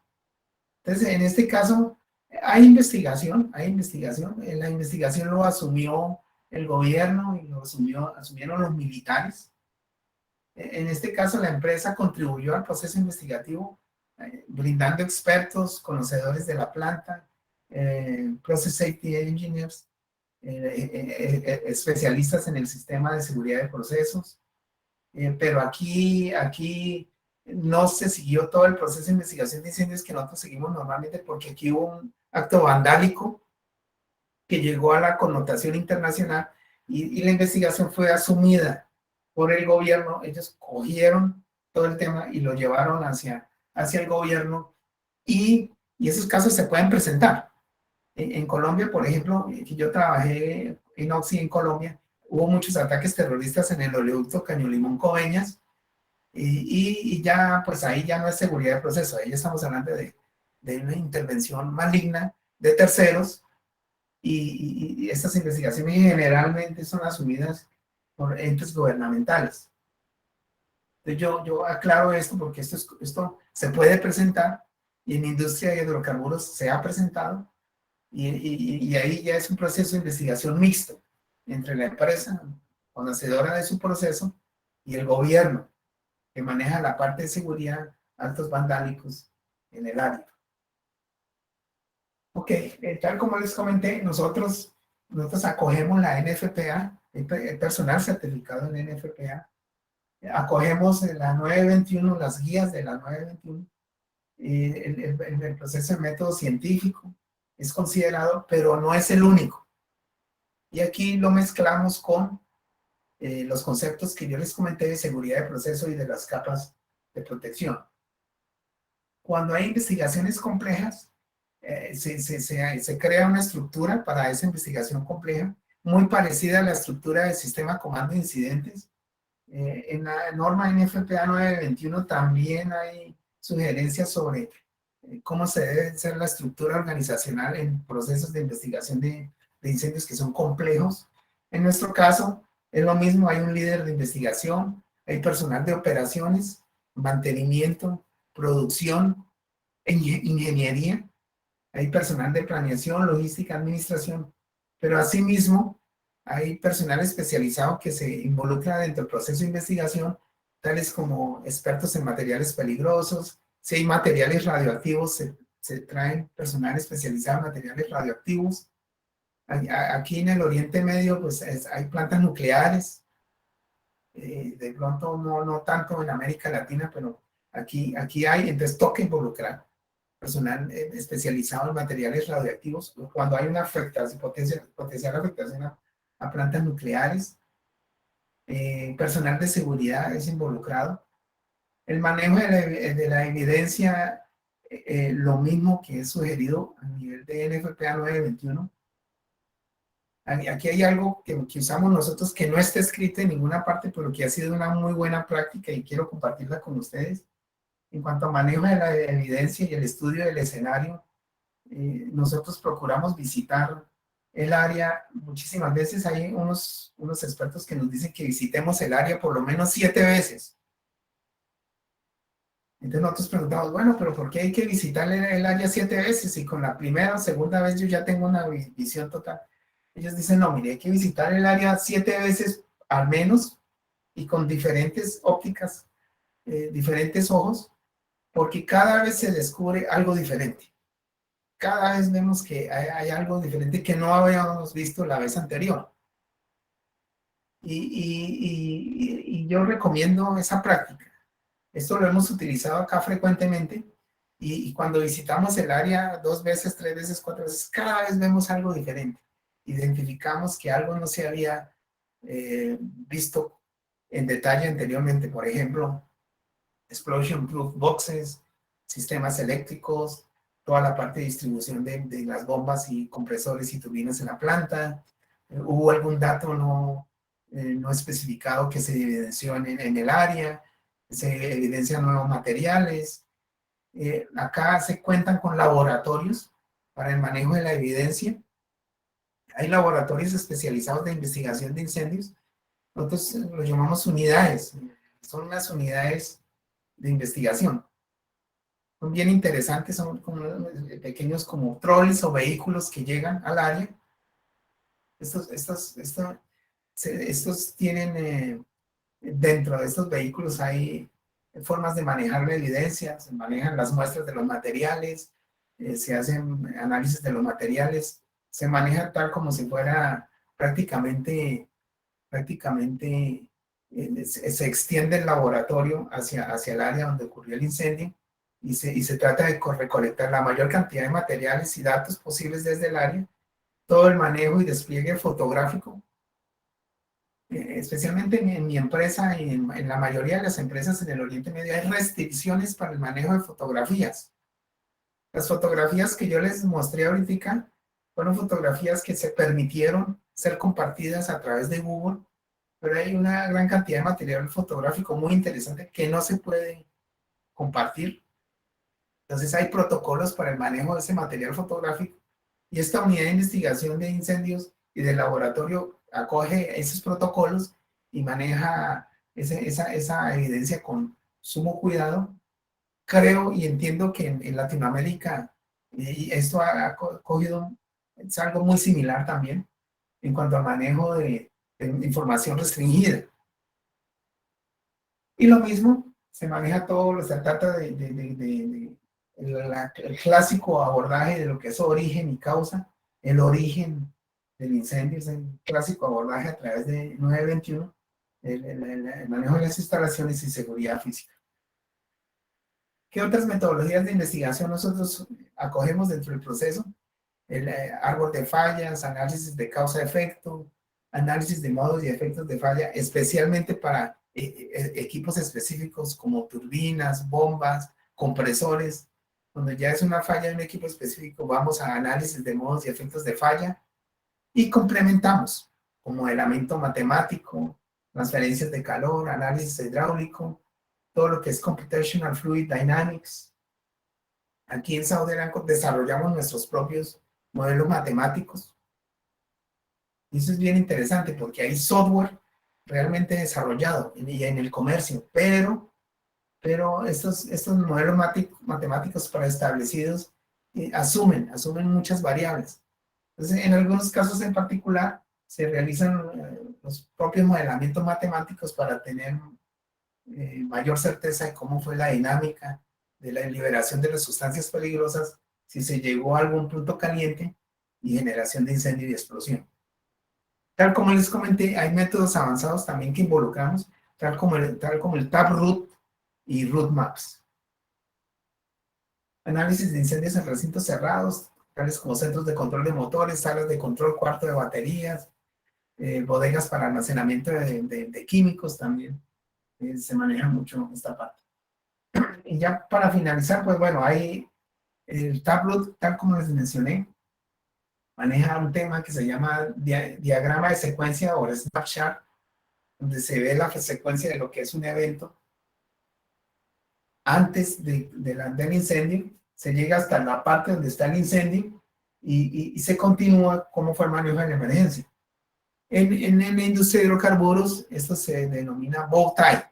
C: Entonces, en este caso, hay investigación. La investigación lo asumió el gobierno y lo asumieron los militares. En este caso, la empresa contribuyó al proceso investigativo, brindando expertos, conocedores de la planta, Process Safety Engineers, especialistas en el sistema de seguridad de procesos. Pero aquí no se siguió todo el proceso de investigación de incendios que nosotros seguimos normalmente, porque aquí hubo un acto vandálico que llegó a la connotación internacional, y la investigación fue asumida por el gobierno. Ellos cogieron todo el tema y lo llevaron hacia el gobierno, y esos casos se pueden presentar. En Colombia, por ejemplo, que yo trabajé en Oxy en Colombia, hubo muchos ataques terroristas en el oleoducto Caño-Limón-Coveñas, y ya, pues ahí ya no es seguridad de proceso, ahí estamos hablando de una intervención maligna de terceros, y estas investigaciones generalmente son asumidas por entes gubernamentales. Entonces yo aclaro esto porque esto se puede presentar, y en industria de hidrocarburos se ha presentado, y ahí ya es un proceso de investigación mixto entre la empresa conocedora de su proceso y el gobierno, que maneja la parte de seguridad, actos vandálicos en el área. Ok, tal como les comenté, nosotros acogemos la NFPA, el personal certificado en NFPA, acogemos la 921, las guías de la 921, el proceso de método científico es considerado, pero no es el único. Y aquí lo mezclamos con los conceptos que yo les comenté de seguridad de proceso y de las capas de protección. Cuando hay investigaciones complejas, se crea una estructura para esa investigación compleja, muy parecida a la estructura del sistema comando de incidentes. En la norma NFPA 921 también hay sugerencias sobre cómo se debe ser la estructura organizacional en procesos de investigación de incendios que son complejos. En nuestro caso, es lo mismo, hay un líder de investigación, hay personal de operaciones, mantenimiento, producción, ingeniería, hay personal de planeación, logística, administración, pero asimismo hay personal especializado que se involucra dentro del proceso de investigación, tales como expertos en materiales peligrosos. Si hay materiales radioactivos, se traen personal especializado en materiales radioactivos. Aquí en el Oriente Medio, pues hay plantas nucleares, de pronto no tanto en América Latina, pero aquí hay, entonces toca involucrar personal especializado en materiales radioactivos cuando hay una afectación, potencial afectación a plantas nucleares. Personal de seguridad es involucrado. El manejo de la evidencia, lo mismo que es sugerido a nivel de NFPA 921. Aquí hay algo que usamos nosotros que no está escrito en ninguna parte, pero que ha sido una muy buena práctica y quiero compartirla con ustedes. En cuanto a manejo de la evidencia y el estudio del escenario, nosotros procuramos visitar el área. Muchísimas veces hay unos expertos que nos dicen que visitemos el área por lo menos 7 veces. Entonces nosotros preguntamos, bueno, pero ¿por qué hay que visitar el área 7 veces? Y con la primera o segunda vez yo ya tengo una visión total. Ellos dicen, no, mire, hay que visitar el área 7 veces al menos y con diferentes ópticas, diferentes ojos, porque cada vez se descubre algo diferente. Cada vez vemos que hay algo diferente que no habíamos visto la vez anterior. Y yo recomiendo esa práctica. Esto lo hemos utilizado acá frecuentemente y cuando visitamos el área 2 veces, 3 veces, 4 veces, cada vez vemos algo diferente. Identificamos que algo no se había visto en detalle anteriormente. Por ejemplo, explosion proof boxes, sistemas eléctricos, toda la parte de distribución de las bombas y compresores y turbinas en la planta. Hubo algún dato no especificado que se evidenció en el área, se evidencian nuevos materiales. Acá se cuentan con laboratorios para el manejo de la evidencia. Hay laboratorios especializados de investigación de incendios. Nosotros los llamamos unidades. Son las unidades de investigación. Son bien interesantes, son como pequeños como troles o vehículos que llegan al área. Estos tienen, dentro de estos vehículos hay formas de manejar la evidencia, se manejan las muestras de los materiales, se hacen análisis de los materiales, se maneja tal como si fuera prácticamente se extiende el laboratorio hacia el área donde ocurrió el incendio y se trata de recolectar la mayor cantidad de materiales y datos posibles desde el área, todo el manejo y despliegue fotográfico. Especialmente en mi empresa y en la mayoría de las empresas en el Oriente Medio hay restricciones para el manejo de fotografías. Las fotografías que yo les mostré ahorita fueron fotografías que se permitieron ser compartidas a través de Google, pero hay una gran cantidad de material fotográfico muy interesante que no se puede compartir. Entonces hay protocolos para el manejo de ese material fotográfico y esta unidad de investigación de incendios y del laboratorio acoge esos protocolos y maneja esa evidencia con sumo cuidado. Creo y entiendo que en Latinoamérica y esto ha cogido, es algo muy similar también en cuanto al manejo de información restringida. Y lo mismo, se maneja todo, se trata el clásico abordaje de lo que es origen y causa, el origen del incendio, es el clásico abordaje a través de 921, el manejo de las instalaciones y seguridad física. ¿Qué otras metodologías de investigación nosotros acogemos dentro del proceso? El árbol de fallas, análisis de causa-efecto, análisis de modos y efectos de falla, especialmente para equipos específicos como turbinas, bombas, compresores. Cuando ya es una falla en un equipo específico, vamos a análisis de modos y efectos de falla y complementamos. con modelamiento matemático, transferencias de calor, análisis hidráulico, todo lo que es Computational Fluid Dynamics. Aquí en Saudi Aramco desarrollamos nuestros propios modelos matemáticos. Y eso es bien interesante porque hay software realmente desarrollado y en el comercio, pero estos modelos matemáticos preestablecidos asumen muchas variables. Entonces, en algunos casos en particular, se realizan los propios modelamientos matemáticos para tener mayor certeza de cómo fue la dinámica de la liberación de las sustancias peligrosas, si se llegó a algún punto caliente y generación de incendio y explosión. Tal como les comenté, hay métodos avanzados también que involucramos, tal como el Taproot y Root Maps. Análisis de incendios en recintos cerrados, tales como centros de control de motores, salas de control, cuarto de baterías, bodegas para almacenamiento de químicos también. Se maneja mucho esta parte. Y ya para finalizar, pues bueno, hay el Taproot, tal como les mencioné, maneja un tema que se llama diagrama de secuencia o snapshot, donde se ve la secuencia de lo que es un evento antes del incendio, se llega hasta la parte donde está el incendio y se continúa cómo fue el manejo de la emergencia. En la industria de hidrocarburos, esto se denomina bow tie.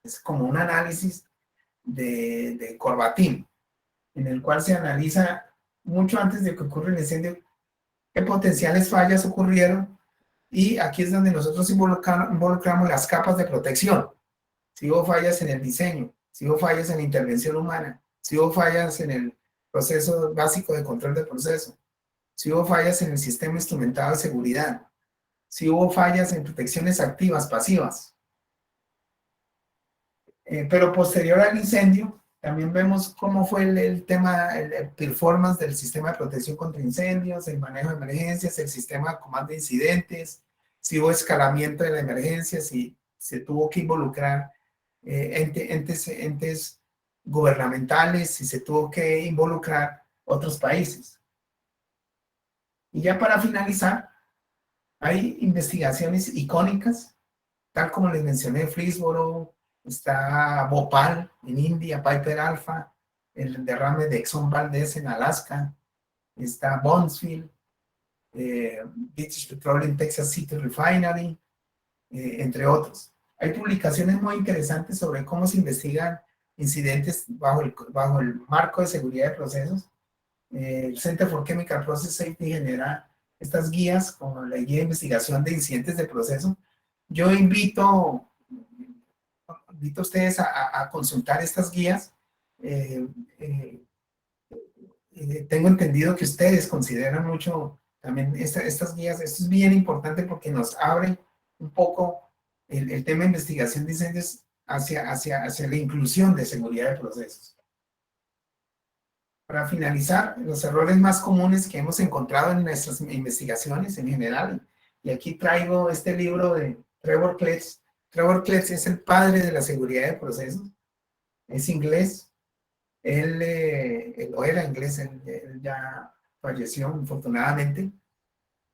C: Es como un análisis de corbatín, en el cual se analiza mucho antes de que ocurra el incendio qué potenciales fallas ocurrieron, y aquí es donde nosotros involucramos las capas de protección. Si hubo fallas en el diseño, si hubo fallas en la intervención humana, si hubo fallas en el proceso básico de control de proceso, si hubo fallas en el sistema instrumentado de seguridad, si hubo fallas en protecciones activas, pasivas. Pero posterior al incendio, también vemos cómo fue el tema, el performance del sistema de protección contra incendios, el manejo de emergencias, el sistema de comando de incidentes, si hubo escalamiento de la emergencia, si se tuvo que involucrar entes gubernamentales, si se tuvo que involucrar otros países. Y ya para finalizar, hay investigaciones icónicas, tal como les mencioné, Freesboro, está Bhopal en India, Piper Alpha, el derrame de Exxon Valdez en Alaska, está Bondsville, British Petroleum Texas City Refinery, entre otros. Hay publicaciones muy interesantes sobre cómo se investigan incidentes bajo el marco de seguridad de procesos. El Center for Chemical Process Safety genera estas guías como la guía de investigación de incidentes de proceso. Yo invito a ustedes a consultar estas guías. Tengo entendido que ustedes consideran mucho también estas guías. Esto es bien importante porque nos abre un poco el tema de investigación de incendios hacia la inclusión de seguridad de procesos. Para finalizar, los errores más comunes que hemos encontrado en nuestras investigaciones en general, y aquí traigo este libro de Trevor Kletz. Trevor Kletz es el padre de la seguridad de procesos, es inglés, él era inglés, él ya falleció infortunadamente,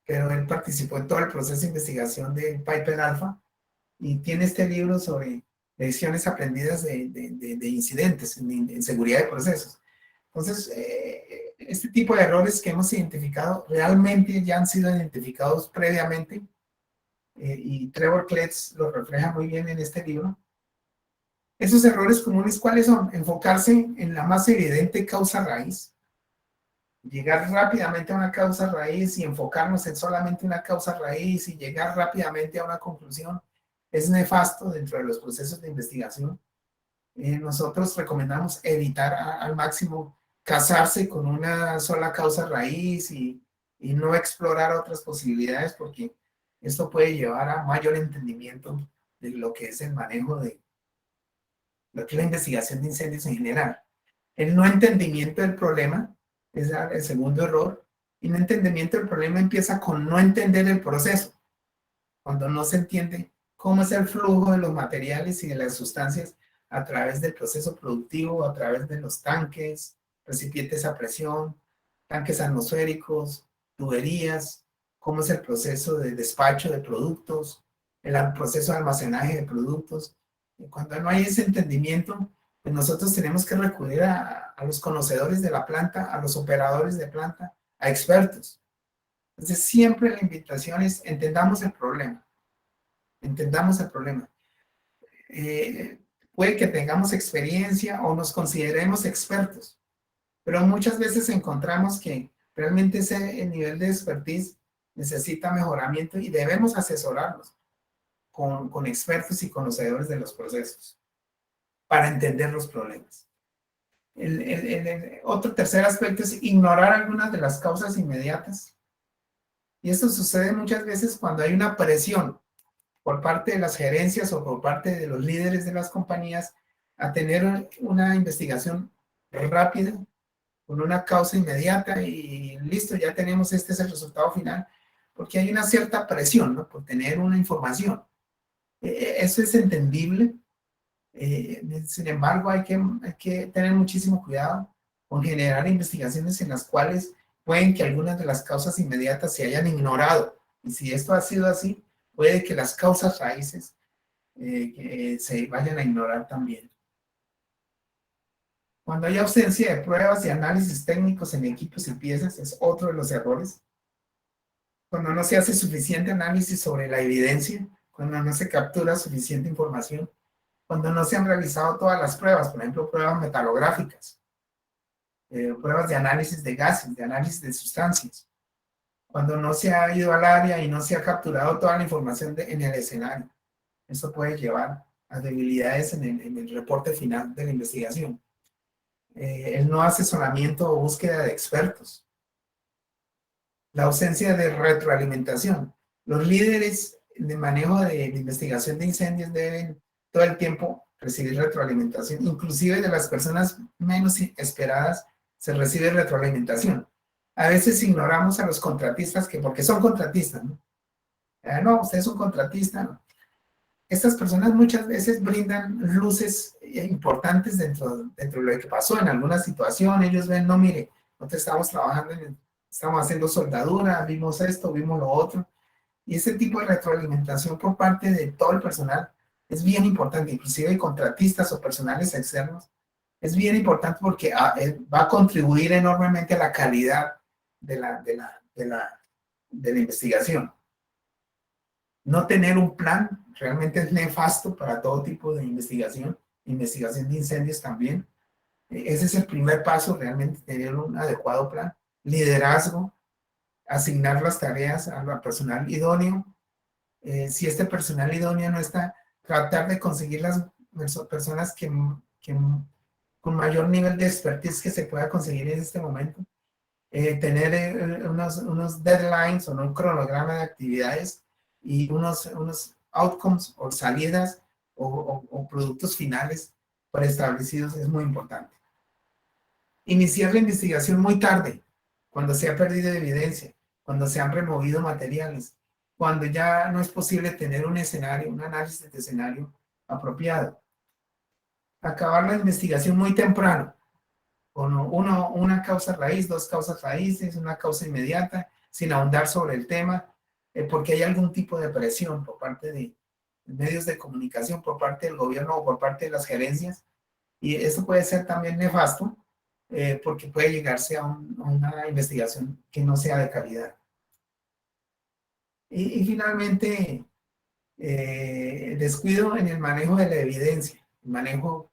C: pero él participó en todo el proceso de investigación de Piper Alpha y tiene este libro sobre lecciones aprendidas de incidentes en seguridad de procesos. Entonces, este tipo de errores que hemos identificado realmente ya han sido identificados previamente, y Trevor Kletz lo refleja muy bien en este libro. Esos errores comunes, ¿cuáles son? Enfocarse en la más evidente causa raíz, llegar rápidamente a una causa raíz y enfocarnos en solamente una causa raíz y llegar rápidamente a una conclusión es nefasto dentro de los procesos de investigación. Nosotros recomendamos evitar al máximo casarse con una sola causa raíz y no explorar otras posibilidades, porque esto puede llevar a mayor entendimiento de lo que es el manejo de lo que es la investigación de incendios en general. El no entendimiento del problema es el segundo error, y no entendimiento del problema empieza con no entender el proceso. Cuando no se entiende cómo es el flujo de los materiales y de las sustancias a través del proceso productivo, a través de los tanques, recipientes a presión, tanques atmosféricos, tuberías, cómo es el proceso de despacho de productos, el proceso de almacenaje de productos. Y cuando no hay ese entendimiento, pues nosotros tenemos que recurrir a los conocedores de la planta, a los operadores de planta, a expertos. Entonces, siempre la invitación es entendamos el problema. Entendamos el problema. Puede que tengamos experiencia o nos consideremos expertos, pero muchas veces encontramos que realmente ese nivel de expertise necesita mejoramiento y debemos asesorarnos con expertos y conocedores de los procesos para entender los problemas. Otro tercer aspecto es ignorar algunas de las causas inmediatas. Y esto sucede muchas veces cuando hay una presión por parte de las gerencias o por parte de los líderes de las compañías a tener una investigación rápida, con una causa inmediata y listo, ya tenemos, este es el resultado final, porque hay una cierta presión, ¿no?, por tener una información. Eso es entendible. Sin embargo, hay que tener muchísimo cuidado con generar investigaciones en las cuales pueden que algunas de las causas inmediatas se hayan ignorado. Y si esto ha sido así, puede que las causas raíces se vayan a ignorar también. Cuando hay ausencia de pruebas y análisis técnicos en equipos y piezas, es otro de los errores. Cuando no se hace suficiente análisis sobre la evidencia, cuando no se captura suficiente información, cuando no se han realizado todas las pruebas, por ejemplo, pruebas metalográficas, pruebas de análisis de gases, de análisis de sustancias, cuando no se ha ido al área y no se ha capturado toda la información en el escenario. Eso puede llevar a debilidades en el reporte final de la investigación. El no asesoramiento o búsqueda de expertos. La ausencia de retroalimentación. Los líderes de manejo de investigación de incendios deben todo el tiempo recibir retroalimentación. Inclusive de las personas menos esperadas se recibe retroalimentación. A veces ignoramos a los contratistas porque son contratistas, ¿no? No, usted es un contratista, ¿no? Estas personas muchas veces brindan luces importantes dentro de lo que pasó en alguna situación. Ellos ven, no, mire, nosotros estamos trabajando, estamos haciendo soldadura, vimos esto, vimos lo otro. Y ese tipo de retroalimentación por parte de todo el personal es bien importante, inclusive de contratistas o personales externos. Es bien importante porque va a contribuir enormemente a la calidad de la investigación. No tener un plan realmente es nefasto para todo tipo de investigación de incendios también. Ese es el primer paso, realmente tener un adecuado plan. Liderazgo, asignar las tareas al personal idóneo. Si este personal idóneo no está, tratar de conseguir las personas que con mayor nivel de expertise que se pueda conseguir en este momento. Tener unos deadlines o un cronograma de actividades y unos outcomes o salidas o productos finales preestablecidos es muy importante. Iniciar la investigación muy tarde, cuando se ha perdido evidencia, cuando se han removido materiales, cuando ya no es posible tener un escenario, un análisis de escenario apropiado. Acabar la investigación muy temprano, con una causa raíz, dos causas raíces, una causa inmediata, sin ahondar sobre el tema, porque hay algún tipo de presión por parte de medios de comunicación, por parte del gobierno o por parte de las gerencias, y esto puede ser también nefasto, porque puede llegarse a una investigación que no sea de calidad. Y finalmente, descuido en el manejo de la evidencia, el manejo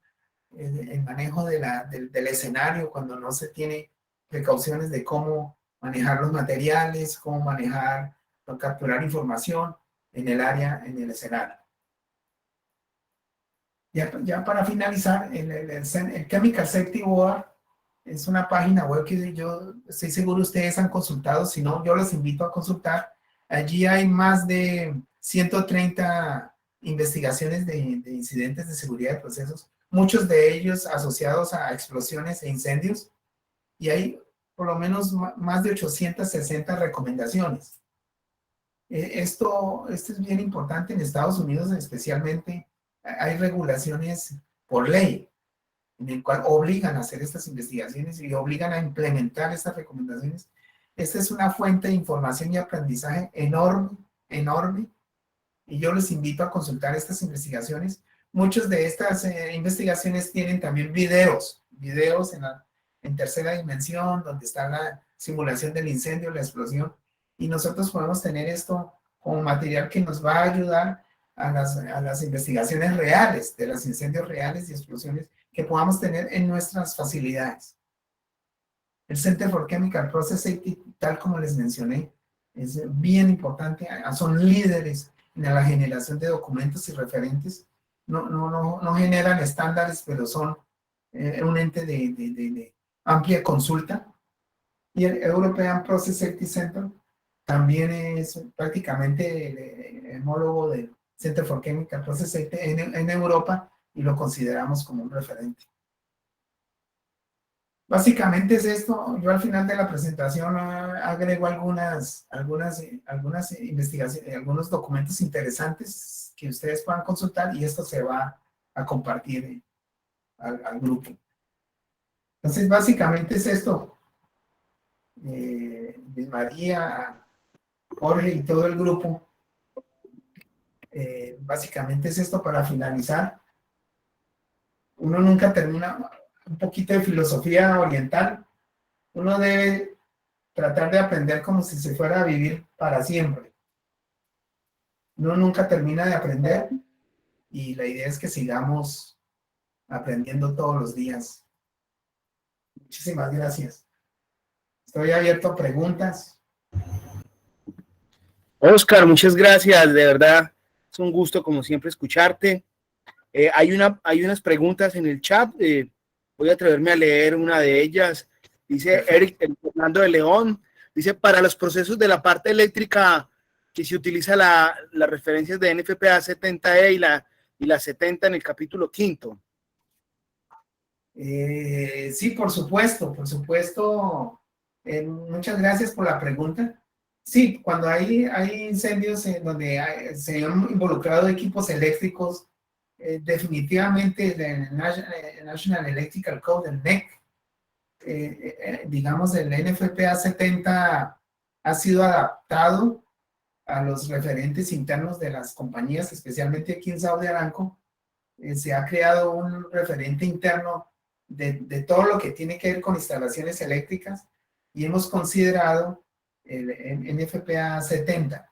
C: del escenario cuando no se tiene precauciones de cómo manejar los materiales, cómo manejar o capturar información en el área, en el escenario. Ya para finalizar, el Chemical Safety Board es una página web que yo estoy seguro ustedes han consultado, si no, yo los invito a consultar. Allí hay más de 130 investigaciones de incidentes de seguridad de procesos, muchos de ellos asociados a explosiones e incendios, y hay por lo menos más de 860 recomendaciones. Esto es bien importante en Estados Unidos, especialmente hay regulaciones por ley, en el cual obligan a hacer estas investigaciones y obligan a implementar estas recomendaciones. Esta es una fuente de información y aprendizaje enorme, enorme, y yo les invito a consultar estas investigaciones. Muchas de estas investigaciones tienen también videos en tercera dimensión, donde está la simulación del incendio, la explosión, y nosotros podemos tener esto como material que nos va a ayudar a las investigaciones reales, de los incendios reales y explosiones que podamos tener en nuestras facilidades. El Center for Chemical Process Safety, tal como les mencioné, es bien importante, son líderes en la generación de documentos y referentes. No generan estándares, pero son un ente de amplia consulta. Y el European Process Safety Center también es prácticamente el homólogo del Center for Chemical Process Safety en Europa, y lo consideramos como un referente. Básicamente es esto. Yo al final de la presentación agrego algunas investigaciones, algunos documentos interesantes que ustedes puedan consultar, y esto se va a compartir al grupo. Entonces, básicamente es esto. María, Jorge y todo el grupo. Básicamente es esto para finalizar. Uno nunca termina. Un poquito de filosofía oriental. Uno debe tratar de aprender como si se fuera a vivir para siempre. Uno nunca termina de aprender, y la idea es que sigamos aprendiendo todos los días. Muchísimas gracias. Estoy abierto a preguntas.
A: Oscar, muchas gracias, de verdad, es un gusto como siempre escucharte. Hay unas preguntas en el chat, voy a atreverme a leer una de ellas. Dice Eric Fernando de León, dice, para los procesos de la parte eléctrica que se utiliza las referencias de NFPA 70E y la 70 en el capítulo 5.
C: Sí, por supuesto. Muchas gracias por la pregunta. Sí, cuando hay incendios en donde se han involucrado equipos eléctricos, definitivamente el National Electrical Code, el NEC, digamos el NFPA 70 ha sido adaptado a los referentes internos de las compañías, especialmente aquí en Saudi Aramco. Se ha creado un referente interno de todo lo que tiene que ver con instalaciones eléctricas, y hemos considerado el NFPA 70.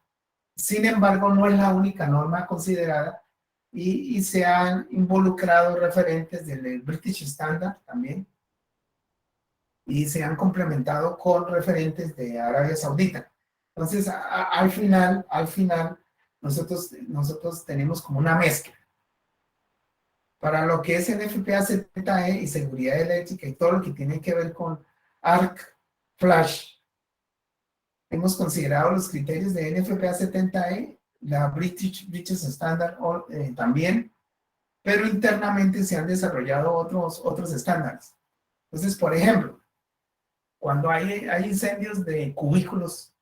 C: Sin embargo, no es la única norma considerada, y se han involucrado referentes del British Standard también, y se han complementado con referentes de Arabia Saudita. Entonces, al final, nosotros tenemos como una mezcla. Para lo que es NFPA 70E y seguridad eléctrica y todo lo que tiene que ver con arc flash, hemos considerado los criterios de NFPA 70E, la British Standard también, pero internamente se han desarrollado otros estándares. Entonces, por ejemplo, cuando hay incendios de cubículos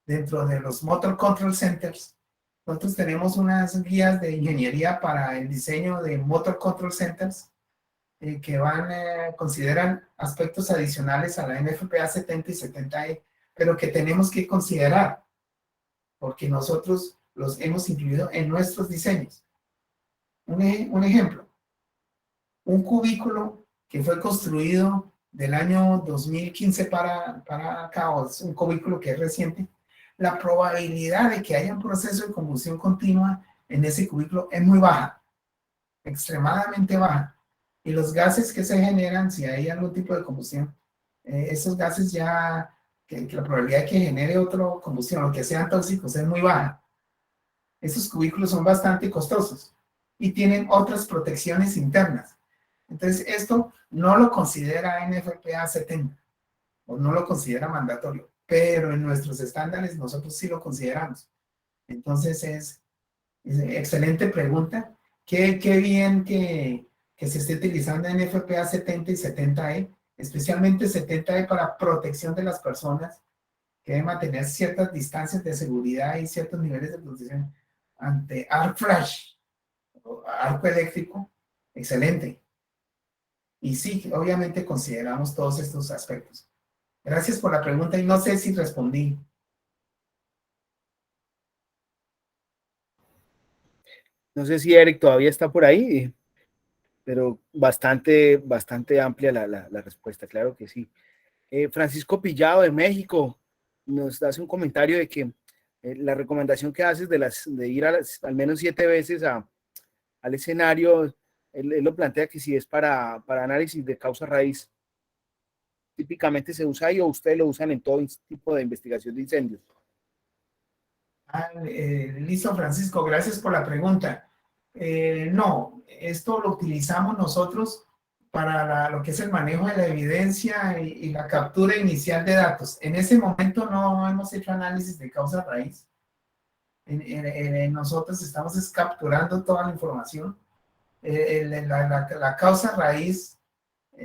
C: dentro de los Motor Control Centers, nosotros tenemos unas guías de ingeniería para el diseño de Motor Control Centers que consideran aspectos adicionales a la NFPA 70 y 70E, pero que tenemos que considerar porque nosotros los hemos incluido en nuestros diseños. Un ejemplo, un cubículo que fue construido del año 2015 para acá, o es un cubículo que es reciente, la probabilidad de que haya un proceso de combustión continua en ese cubículo es muy baja, extremadamente baja. Y los gases que se generan, si hay algún tipo de combustión, esos gases ya, que la probabilidad de que genere otra combustión o que sean tóxicos es muy baja. Esos cubículos son bastante costosos y tienen otras protecciones internas. Entonces, esto no lo considera NFPA 70 o no lo considera mandatorio, pero en nuestros estándares nosotros sí lo consideramos. Entonces, es excelente pregunta. Qué bien que se esté utilizando NFPA 70 y 70E, especialmente 70E para protección de las personas, que deben mantener ciertas distancias de seguridad y ciertos niveles de protección ante arc flash o arco eléctrico. Excelente. Y sí, obviamente consideramos todos estos aspectos. Gracias por la pregunta y no sé si respondí.
A: No sé si Eric todavía está por ahí, pero bastante amplia la respuesta, claro que sí. Francisco Pillado de México nos hace un comentario de que la recomendación que haces de ir al menos 7 veces al escenario, él lo plantea que si es para análisis de causa raíz, típicamente se usa ahí o ustedes lo usan en todo tipo de investigación de incendios.
C: Listo, Francisco, gracias por la pregunta. No, esto lo utilizamos nosotros para lo que es el manejo de la evidencia y la captura inicial de datos. En ese momento no hemos hecho análisis de causa raíz. Nosotros estamos capturando toda la información. La causa raíz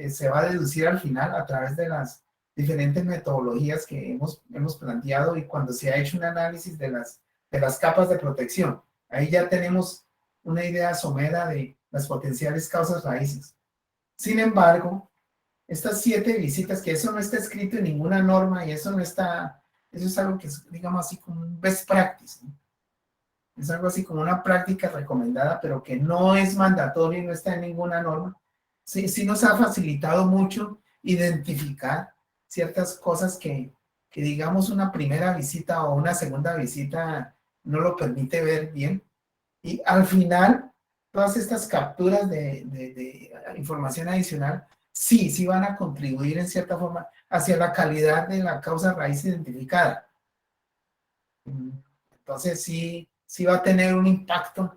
C: se va a deducir al final a través de las diferentes metodologías que hemos planteado y cuando se ha hecho un análisis de las capas de protección. Ahí ya tenemos una idea somera de las potenciales causas raíces. Sin embargo, estas 7 visitas, que eso no está escrito en ninguna norma y eso es algo que es, digamos así, como un best practice, ¿no? Es algo así como una práctica recomendada, pero que no es mandatorio y no está en ninguna norma. Sí nos ha facilitado mucho identificar ciertas cosas que digamos una primera visita o una segunda visita no lo permite ver bien. Y al final, todas estas capturas de información adicional sí van a contribuir en cierta forma hacia la calidad de la causa raíz identificada. Entonces sí va a tener un impacto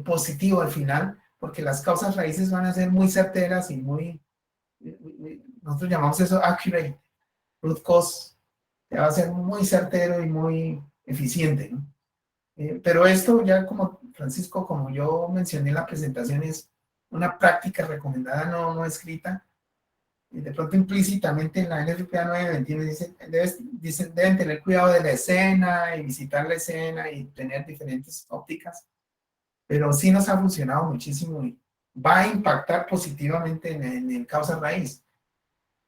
C: positivo al final, porque las causas raíces van a ser muy certeras y nosotros llamamos eso accurate, root cause, va a ser muy certero y muy eficiente, ¿no? Pero esto ya como Francisco, como yo mencioné en la presentación, es una práctica recomendada, no escrita. Y de pronto implícitamente en la NFPA 921 deben tener cuidado de la escena y visitar la escena y tener diferentes ópticas, pero sí nos ha funcionado muchísimo y va a impactar positivamente en el causa raíz.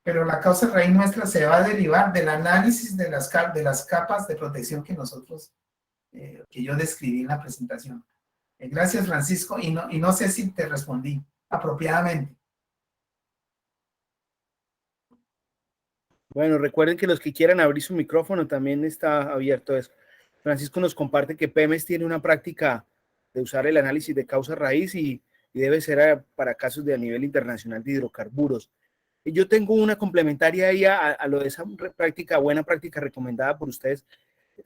C: Pero la causa raíz nuestra se va a derivar del análisis de las capas de protección que que yo describí en la presentación. Gracias, Francisco, y no sé si te respondí apropiadamente.
A: Bueno, recuerden que los que quieran abrir su micrófono también está abierto eso. Francisco nos comparte que Pemex tiene una práctica de usar el análisis de causa raíz y debe ser para casos de a nivel internacional de hidrocarburos. Y yo tengo una complementaria ahí a lo de esa práctica, buena práctica recomendada por ustedes.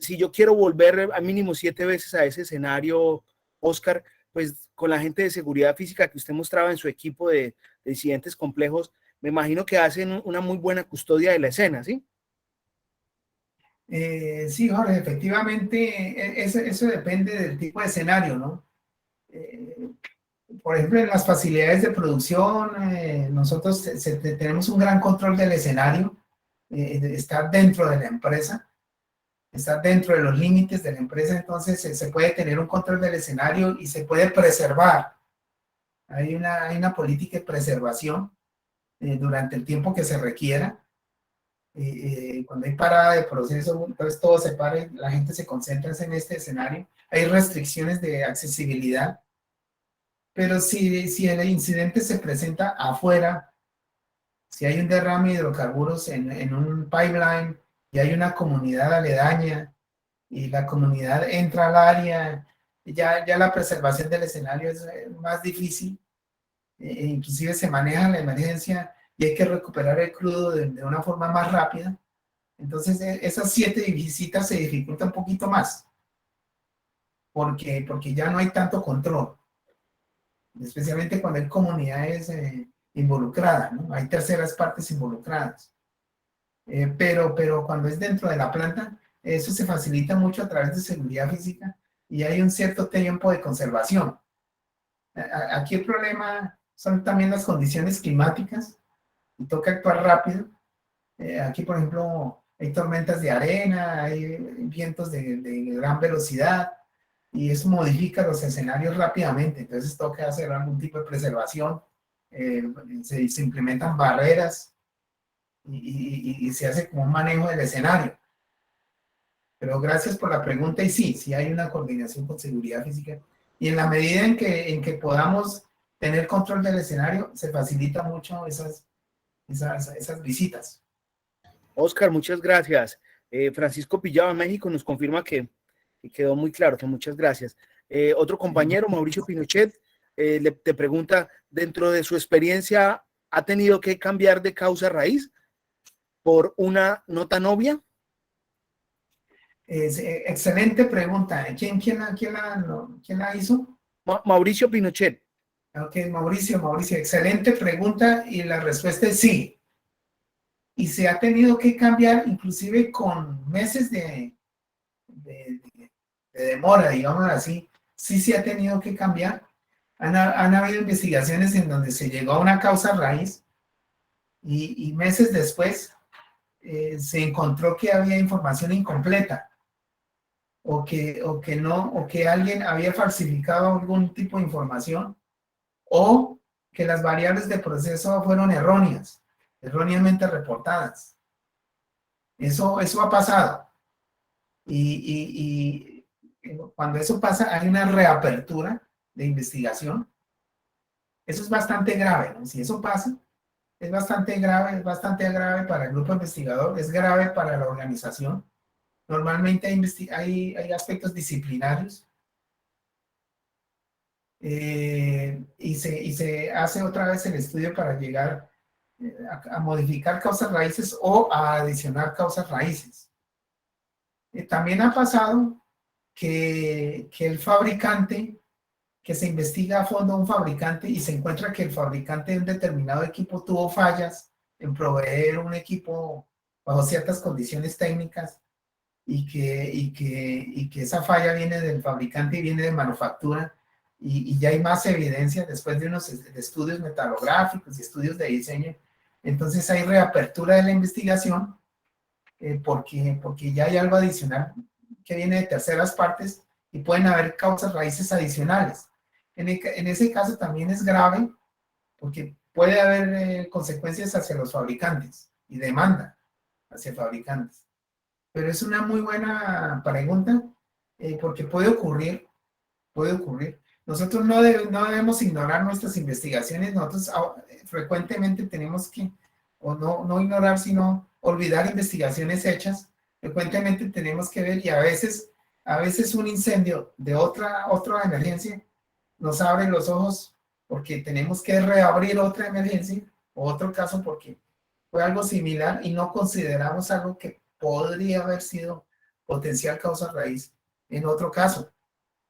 A: Si yo quiero volver al mínimo 7 veces a ese escenario, Oscar, pues con la gente de seguridad física que usted mostraba en su equipo de incidentes complejos, me imagino que hacen una muy buena custodia de la escena, ¿sí?
C: Sí, Jorge, efectivamente, eso depende del tipo de escenario, ¿no? Por ejemplo, en las facilidades de producción, nosotros tenemos un gran control del escenario, está dentro de la empresa, está dentro de los límites de la empresa, entonces se puede tener un control del escenario y se puede preservar. Hay una política de preservación durante el tiempo que se requiera. Cuando hay parada de proceso, entonces todo se para, la gente se concentra en este escenario. Hay restricciones de accesibilidad, pero si el incidente se presenta afuera, si hay un derrame de hidrocarburos en un pipeline y hay una comunidad aledaña y la comunidad entra al área, ya la preservación del escenario es más difícil. Inclusive se maneja la emergencia y hay que recuperar el crudo de una forma más rápida. Entonces esas 7 visitas se dificultan un poquito más porque ya no hay tanto control, especialmente cuando hay comunidades involucradas, ¿no? Hay terceras partes involucradas. Pero cuando es dentro de la planta, eso se facilita mucho a través de seguridad física y hay un cierto tiempo de conservación. Aquí el problema son también las condiciones climáticas y toca actuar rápido. Aquí, por ejemplo, hay tormentas de arena, hay vientos de gran velocidad y eso modifica los escenarios rápidamente. Entonces toca hacer algún tipo de preservación. Se implementan barreras y se hace como un manejo del escenario. Pero gracias por la pregunta y sí hay una coordinación con seguridad física. Y en la medida en que podamos tener control del escenario, se facilita mucho esas visitas.
A: Oscar, muchas gracias. Francisco Pillado en México nos confirma que quedó muy claro, que muchas gracias. Otro compañero, Mauricio Pinochet, te pregunta, dentro de su experiencia, ¿ha tenido que cambiar de causa raíz por una nota novia?
C: Excelente pregunta. ¿Quién la hizo?
A: Mauricio Pinochet.
C: Ok, Mauricio, excelente pregunta y la respuesta es sí. Y se ha tenido que cambiar inclusive con meses de demora, digámoslo así. Sí se ha tenido que cambiar. Han habido investigaciones en donde se llegó a una causa raíz y meses después se encontró que había información incompleta o que alguien había falsificado algún tipo de información o que las variables de proceso fueron erróneamente reportadas. Eso ha pasado. Y cuando eso pasa, hay una reapertura de investigación. Eso es bastante grave, ¿no? Si eso pasa, es bastante grave para el grupo investigador, es grave para la organización. Normalmente hay aspectos disciplinarios y se hace otra vez el estudio para llegar a modificar causas raíces o a adicionar causas raíces. También ha pasado que el fabricante, que se investiga a fondo a un fabricante y se encuentra que el fabricante de un determinado equipo tuvo fallas en proveer un equipo bajo ciertas condiciones técnicas y que esa falla viene del fabricante y viene de manufactura y ya hay más evidencia después de unos estudios metalográficos y estudios de diseño. Entonces hay reapertura de la investigación porque ya hay algo adicional que viene de terceras partes y pueden haber causas raíces adicionales. En ese caso también es grave porque puede haber consecuencias hacia los fabricantes y demanda hacia fabricantes. Pero es una muy buena pregunta porque puede ocurrir. Nosotros no debemos ignorar nuestras investigaciones. Nosotros frecuentemente tenemos que, o no ignorar, sino olvidar investigaciones hechas. Frecuentemente tenemos que ver y a veces un incendio de otra emergencia nos abre los ojos porque tenemos que reabrir otra emergencia o otro caso porque fue algo similar y no consideramos algo que podría haber sido potencial causa raíz en otro caso.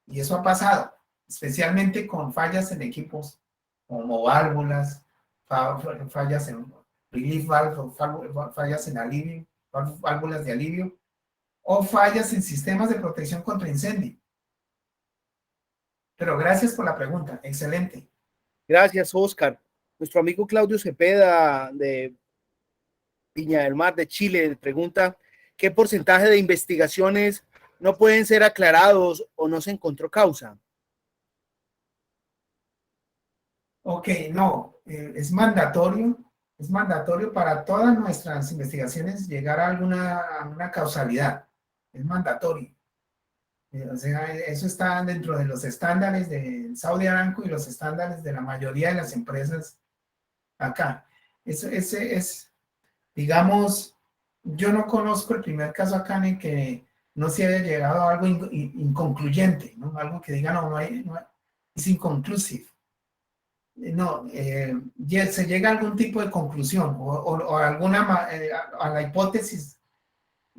C: Y eso ha pasado, especialmente con fallas en equipos como válvulas, fallas en relief valve, fallas en alivio, válvulas de alivio, o fallas en sistemas de protección contra incendio. Pero gracias por la pregunta, excelente.
A: Gracias, Oscar. Nuestro amigo Claudio Cepeda de Viña del Mar de Chile pregunta, ¿qué porcentaje de investigaciones no pueden ser aclarados o no se encontró causa?
C: Ok, no, es mandatorio para todas nuestras investigaciones llegar a una causalidad, es mandatorio. O sea, eso está dentro de los estándares de Saudi Aramco y los estándares de la mayoría de las empresas acá. Ese es, digamos, yo no conozco el primer caso acá en el que no se haya llegado a algo inconcluyente, ¿no? Algo que diga, no hay, es inconclusive. No, se llega a algún tipo de conclusión o a la hipótesis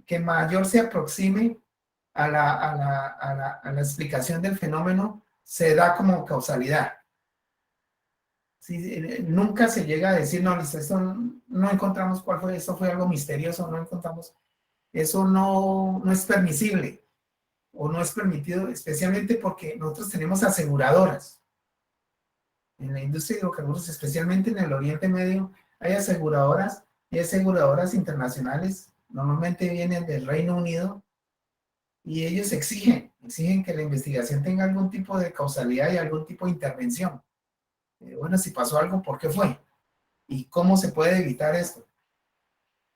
C: que mayor se aproxime a la explicación del fenómeno, se da como causalidad. Sí, nunca se llega a decir, no, esto no encontramos cuál fue, esto fue algo misterioso, no encontramos, eso no es permisible o no es permitido, especialmente porque nosotros tenemos aseguradoras. En la industria de hidrocarburos, especialmente en el Oriente Medio, hay aseguradoras y aseguradoras internacionales, normalmente vienen del Reino Unido, y ellos exigen que la investigación tenga algún tipo de causalidad y algún tipo de intervención. Bueno, si pasó algo, ¿por qué fue? ¿Y cómo se puede evitar esto?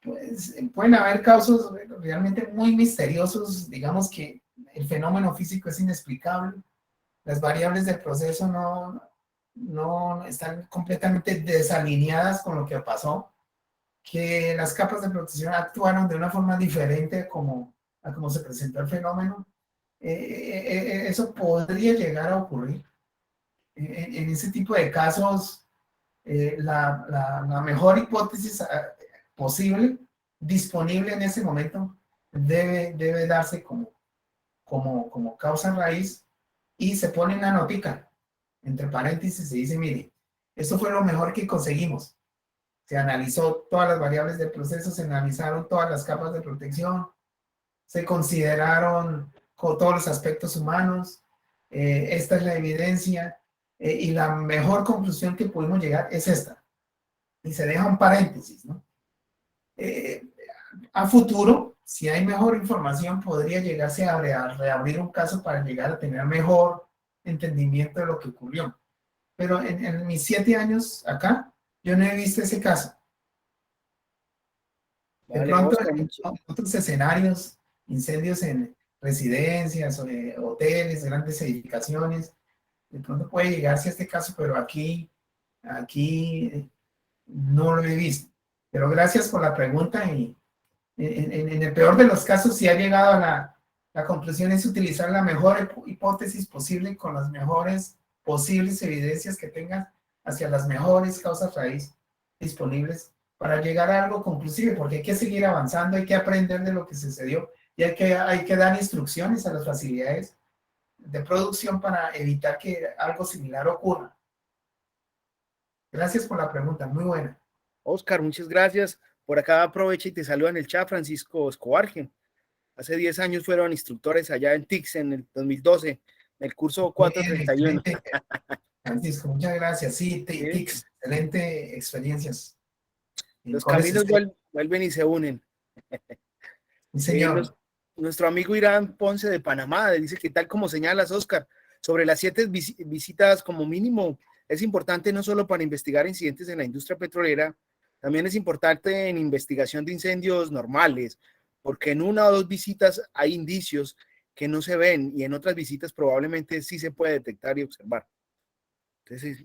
C: Pues pueden haber causas realmente muy misteriosos, digamos que el fenómeno físico es inexplicable, las variables del proceso no están completamente desalineadas con lo que pasó, que las capas de protección actuaron de una forma diferente a como se presentó el fenómeno. Eso podría llegar a ocurrir. En ese tipo de casos, la mejor hipótesis posible, disponible en ese momento, debe darse como causa raíz y se pone una notica, entre paréntesis, se dice, mire, esto fue lo mejor que conseguimos. Se analizó todas las variables del proceso, se analizaron todas las capas de protección, se consideraron todos los aspectos humanos, esta es la evidencia, y la mejor conclusión que pudimos llegar es esta. Y se deja un paréntesis, ¿no? A futuro, si hay mejor información, podría llegarse a reabrir un caso para llegar a tener mejor entendimiento de lo que ocurrió. Pero en mis 7 años acá, yo no he visto ese caso. De
A: Vale,
C: pronto,
A: Oscar,
C: en otros escenarios, incendios en residencias o hoteles, grandes edificaciones, de pronto puede llegarse a este caso, pero aquí no lo he visto. Pero gracias por la pregunta y en el peor de los casos, si ha llegado a la conclusión es utilizar la mejor hipótesis posible con las mejores posibles evidencias que tengan hacia las mejores causas raíz disponibles para llegar a algo conclusivo, porque hay que seguir avanzando, hay que aprender de lo que sucedió y hay que dar instrucciones a las facilidades de producción para evitar que algo similar ocurra. Gracias por la pregunta, muy buena.
A: Oscar, muchas gracias. Por acá aprovecha y te saluda en el chat Francisco Escobar. Hace 10 años fueron instructores allá en TICS en el 2012, en el curso 431.
C: Bien, Francisco, muchas gracias. Sí,
A: ¿Sí?
C: TICS, excelente experiencias.
A: Los caminos vuelven y se unen.
C: Sí, señor.
A: Nuestro amigo Irán Ponce de Panamá dice que tal como señalas, Oscar, sobre las 7 visitas como mínimo, es importante no solo para investigar incidentes en la industria petrolera, también es importante en investigación de incendios normales, porque en 1 o 2 visitas hay indicios que no se ven y en otras visitas probablemente sí se puede detectar y observar. Entonces,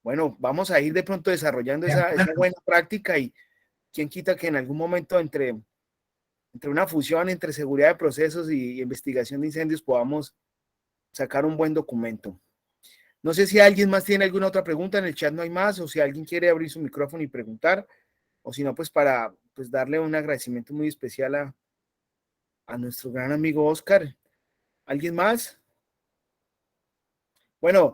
A: bueno, vamos a ir de pronto desarrollando esa buena práctica y quién quita que en algún momento entre una fusión entre seguridad de procesos y investigación de incendios podamos sacar un buen documento. No sé si alguien más tiene alguna otra pregunta, en el chat no hay más, o si alguien quiere abrir su micrófono y preguntar, o si no, pues para darle un agradecimiento muy especial a nuestro gran amigo Oscar. ¿Alguien más? Bueno,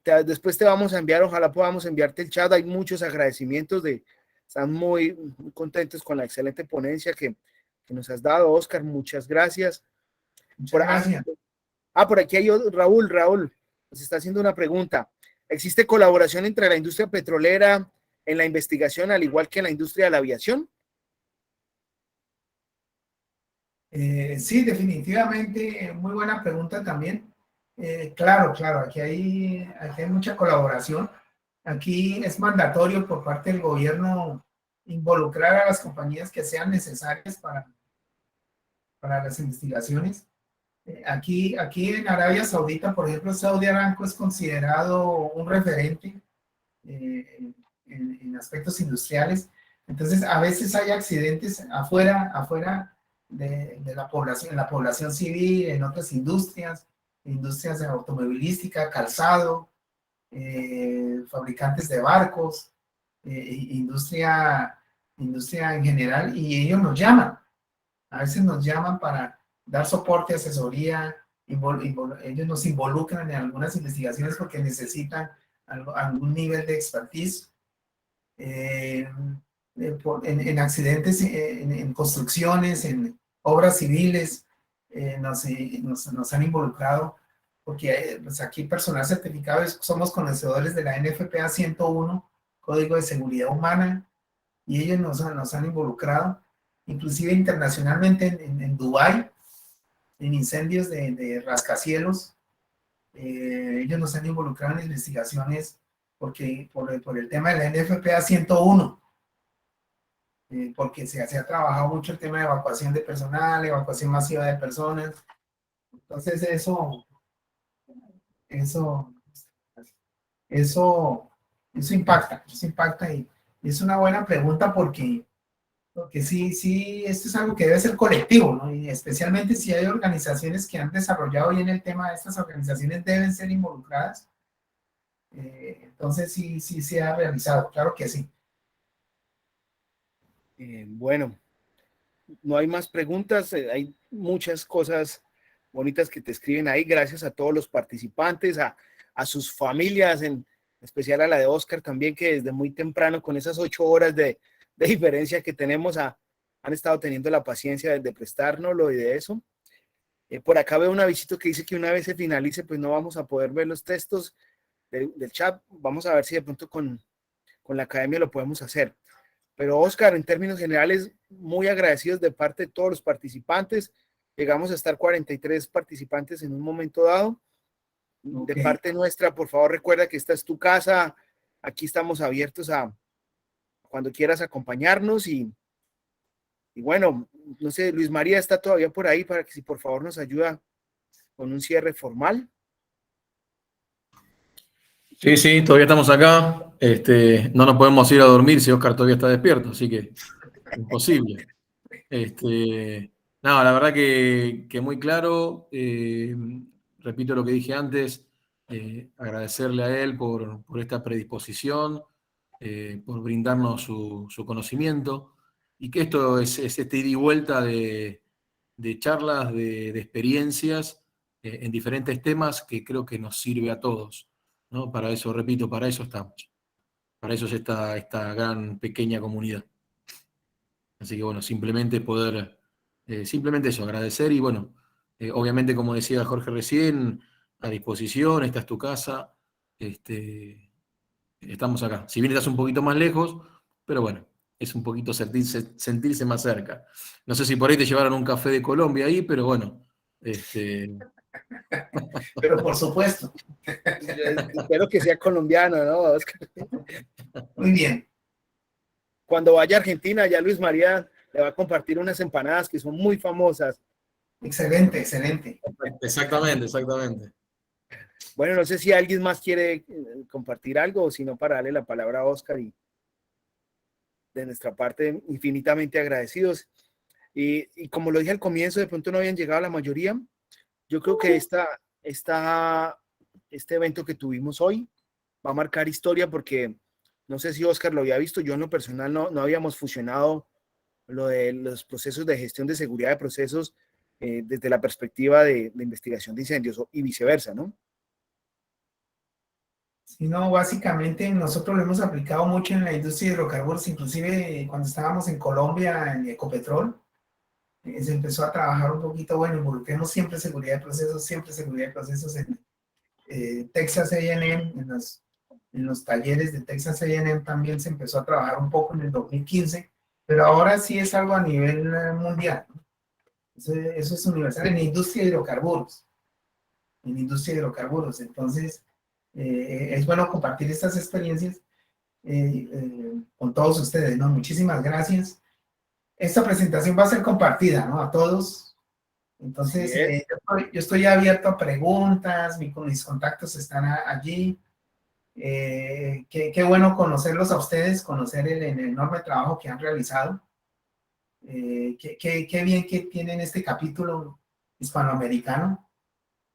A: después te vamos a enviar, ojalá podamos enviarte el chat, hay muchos agradecimientos, están muy contentos con la excelente ponencia que nos has dado, Oscar, muchas gracias.
C: Muchas gracias.
A: Por aquí hay otro, Raúl, nos está haciendo una pregunta. ¿Existe colaboración entre la industria petrolera en la investigación, al igual que en la industria de la aviación?
C: Sí, definitivamente, muy buena pregunta también. Claro, aquí hay mucha colaboración. Aquí es mandatorio por parte del gobierno involucrar a las compañías que sean necesarias para las investigaciones. Aquí en Arabia Saudita, por ejemplo, Saudi Aramco es considerado un referente en aspectos industriales. Entonces, a veces hay accidentes afuera de la población, en la población civil, en otras industrias de automovilística, calzado, fabricantes de barcos, industria en general, y ellos nos llaman. A veces nos llaman para dar soporte, asesoría, ellos nos involucran en algunas investigaciones porque necesitan algún nivel de expertise. En accidentes, en construcciones, en obras civiles, nos han involucrado, porque pues aquí personal certificado somos conocedores de la NFPA 101, Código de Seguridad Humana, y ellos nos han involucrado, inclusive internacionalmente en Dubái, en incendios de rascacielos. Ellos nos han involucrado en investigaciones por el tema de la NFPA 101. porque se ha trabajado mucho el tema de evacuación de personal, evacuación masiva de personas. Entonces eso, eso, eso impacta y es una buena pregunta porque sí, esto es algo que debe ser colectivo, ¿no? Y especialmente si hay organizaciones que han desarrollado bien el tema, estas organizaciones deben ser involucradas. Entonces sí se ha realizado, claro que sí.
A: Bueno, no hay más preguntas, hay muchas cosas bonitas que te escriben ahí. Gracias a todos los participantes, a sus familias, en especial a la de Oscar también, que desde muy temprano, con esas 8 horas de diferencia que tenemos, han estado teniendo la paciencia de prestárnoslo y de eso. Por acá veo un avisito que dice que una vez se finalice, pues no vamos a poder ver los textos del chat. Vamos a ver si de pronto con la academia lo podemos hacer. Pero Oscar, en términos generales, muy agradecidos de parte de todos los participantes. Llegamos a estar 43 participantes en un momento dado. Okay. De parte nuestra, por favor, recuerda que esta es tu casa. Aquí estamos abiertos a cuando quieras acompañarnos y bueno, no sé, Luis María está todavía por ahí para que si por favor nos ayuda con un cierre formal.
B: Sí, todavía estamos acá. No nos podemos ir a dormir si Oscar todavía está despierto, así que imposible. No, la verdad que muy claro. Repito lo que dije antes, agradecerle a él por esta predisposición, por brindarnos su conocimiento, y que esto es este ida y vuelta de charlas, de experiencias en diferentes temas que creo que nos sirve a todos, ¿no? Para eso, repito, para eso estamos. Para eso es esta gran, pequeña comunidad. Así que bueno, simplemente eso, agradecer y bueno, obviamente como decía Jorge recién, a disposición, esta es tu casa, estamos acá. Si bien estás un poquito más lejos, pero bueno, es un poquito sentirse más cerca. No sé si por ahí te llevaron un café de Colombia ahí, pero bueno.
C: Pero por supuesto.
A: Espero que sea colombiano, ¿no, Oscar?
C: Muy bien.
A: Cuando vaya a Argentina, ya Luis María le va a compartir unas empanadas que son muy famosas.
C: Excelente.
B: Exactamente.
A: Bueno, no sé si alguien más quiere compartir algo o si no, para darle la palabra a Oscar y de nuestra parte infinitamente agradecidos. Y como lo dije al comienzo, de pronto no habían llegado la mayoría. Yo creo que este evento que tuvimos hoy va a marcar historia porque no sé si Oscar lo había visto, yo en lo personal no habíamos fusionado lo de los procesos de gestión de seguridad de procesos desde la perspectiva de investigación de incendios y viceversa, ¿no?
C: Sí, no, básicamente nosotros lo hemos aplicado mucho en la industria de hidrocarburos, inclusive cuando estábamos en Colombia, en Ecopetrol, se empezó a trabajar un poquito, bueno, involucremos siempre seguridad de procesos en Texas A&M, en los talleres de Texas A&M también se empezó a trabajar un poco en el 2015, pero ahora sí es algo a nivel mundial, ¿no? Eso es universal en la industria de hidrocarburos, entonces es bueno compartir estas experiencias con todos ustedes, ¿no? Muchísimas gracias. Esta presentación va a ser compartida, ¿no? A todos. Entonces, yo estoy abierto a preguntas, mis contactos están allí. Qué bueno conocerlos a ustedes, conocer el enorme trabajo que han realizado. Qué bien que tienen este capítulo hispanoamericano.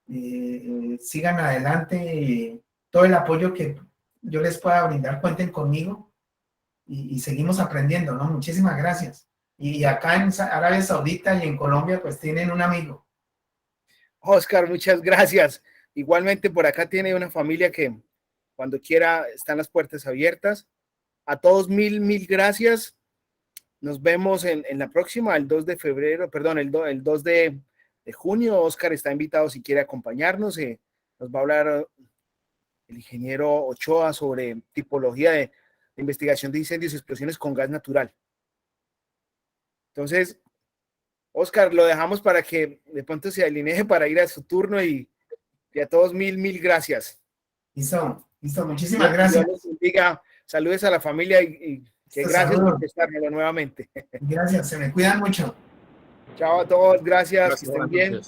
C: Sigan adelante. Todo el apoyo que yo les pueda brindar, cuenten conmigo y seguimos aprendiendo, ¿no? Muchísimas gracias. Y acá en Arabia Saudita y en Colombia, pues tienen un amigo.
A: Oscar, muchas gracias. Igualmente por acá tiene una familia que cuando quiera están las puertas abiertas. A todos mil gracias. Nos vemos en la próxima, el 2 de febrero, perdón, el 2 de junio. Oscar está invitado si quiere acompañarnos. Nos va a hablar el ingeniero Ochoa sobre tipología de investigación de incendios y explosiones con gas natural. Entonces, Oscar, lo dejamos para que de pronto se alinee para ir a su turno y a todos mil gracias.
C: Listo, muchísimas gracias.
A: Diga, saludes a la familia y Que gracias por prestármelo nuevamente.
C: Gracias, se me cuidan mucho.
A: Chao a todos, gracias, que estén bien.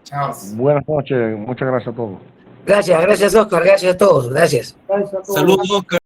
C: Chao.
D: Buenas noches, muchas gracias a todos.
E: Gracias, Oscar, gracias a todos, gracias.
B: Saludos, Oscar.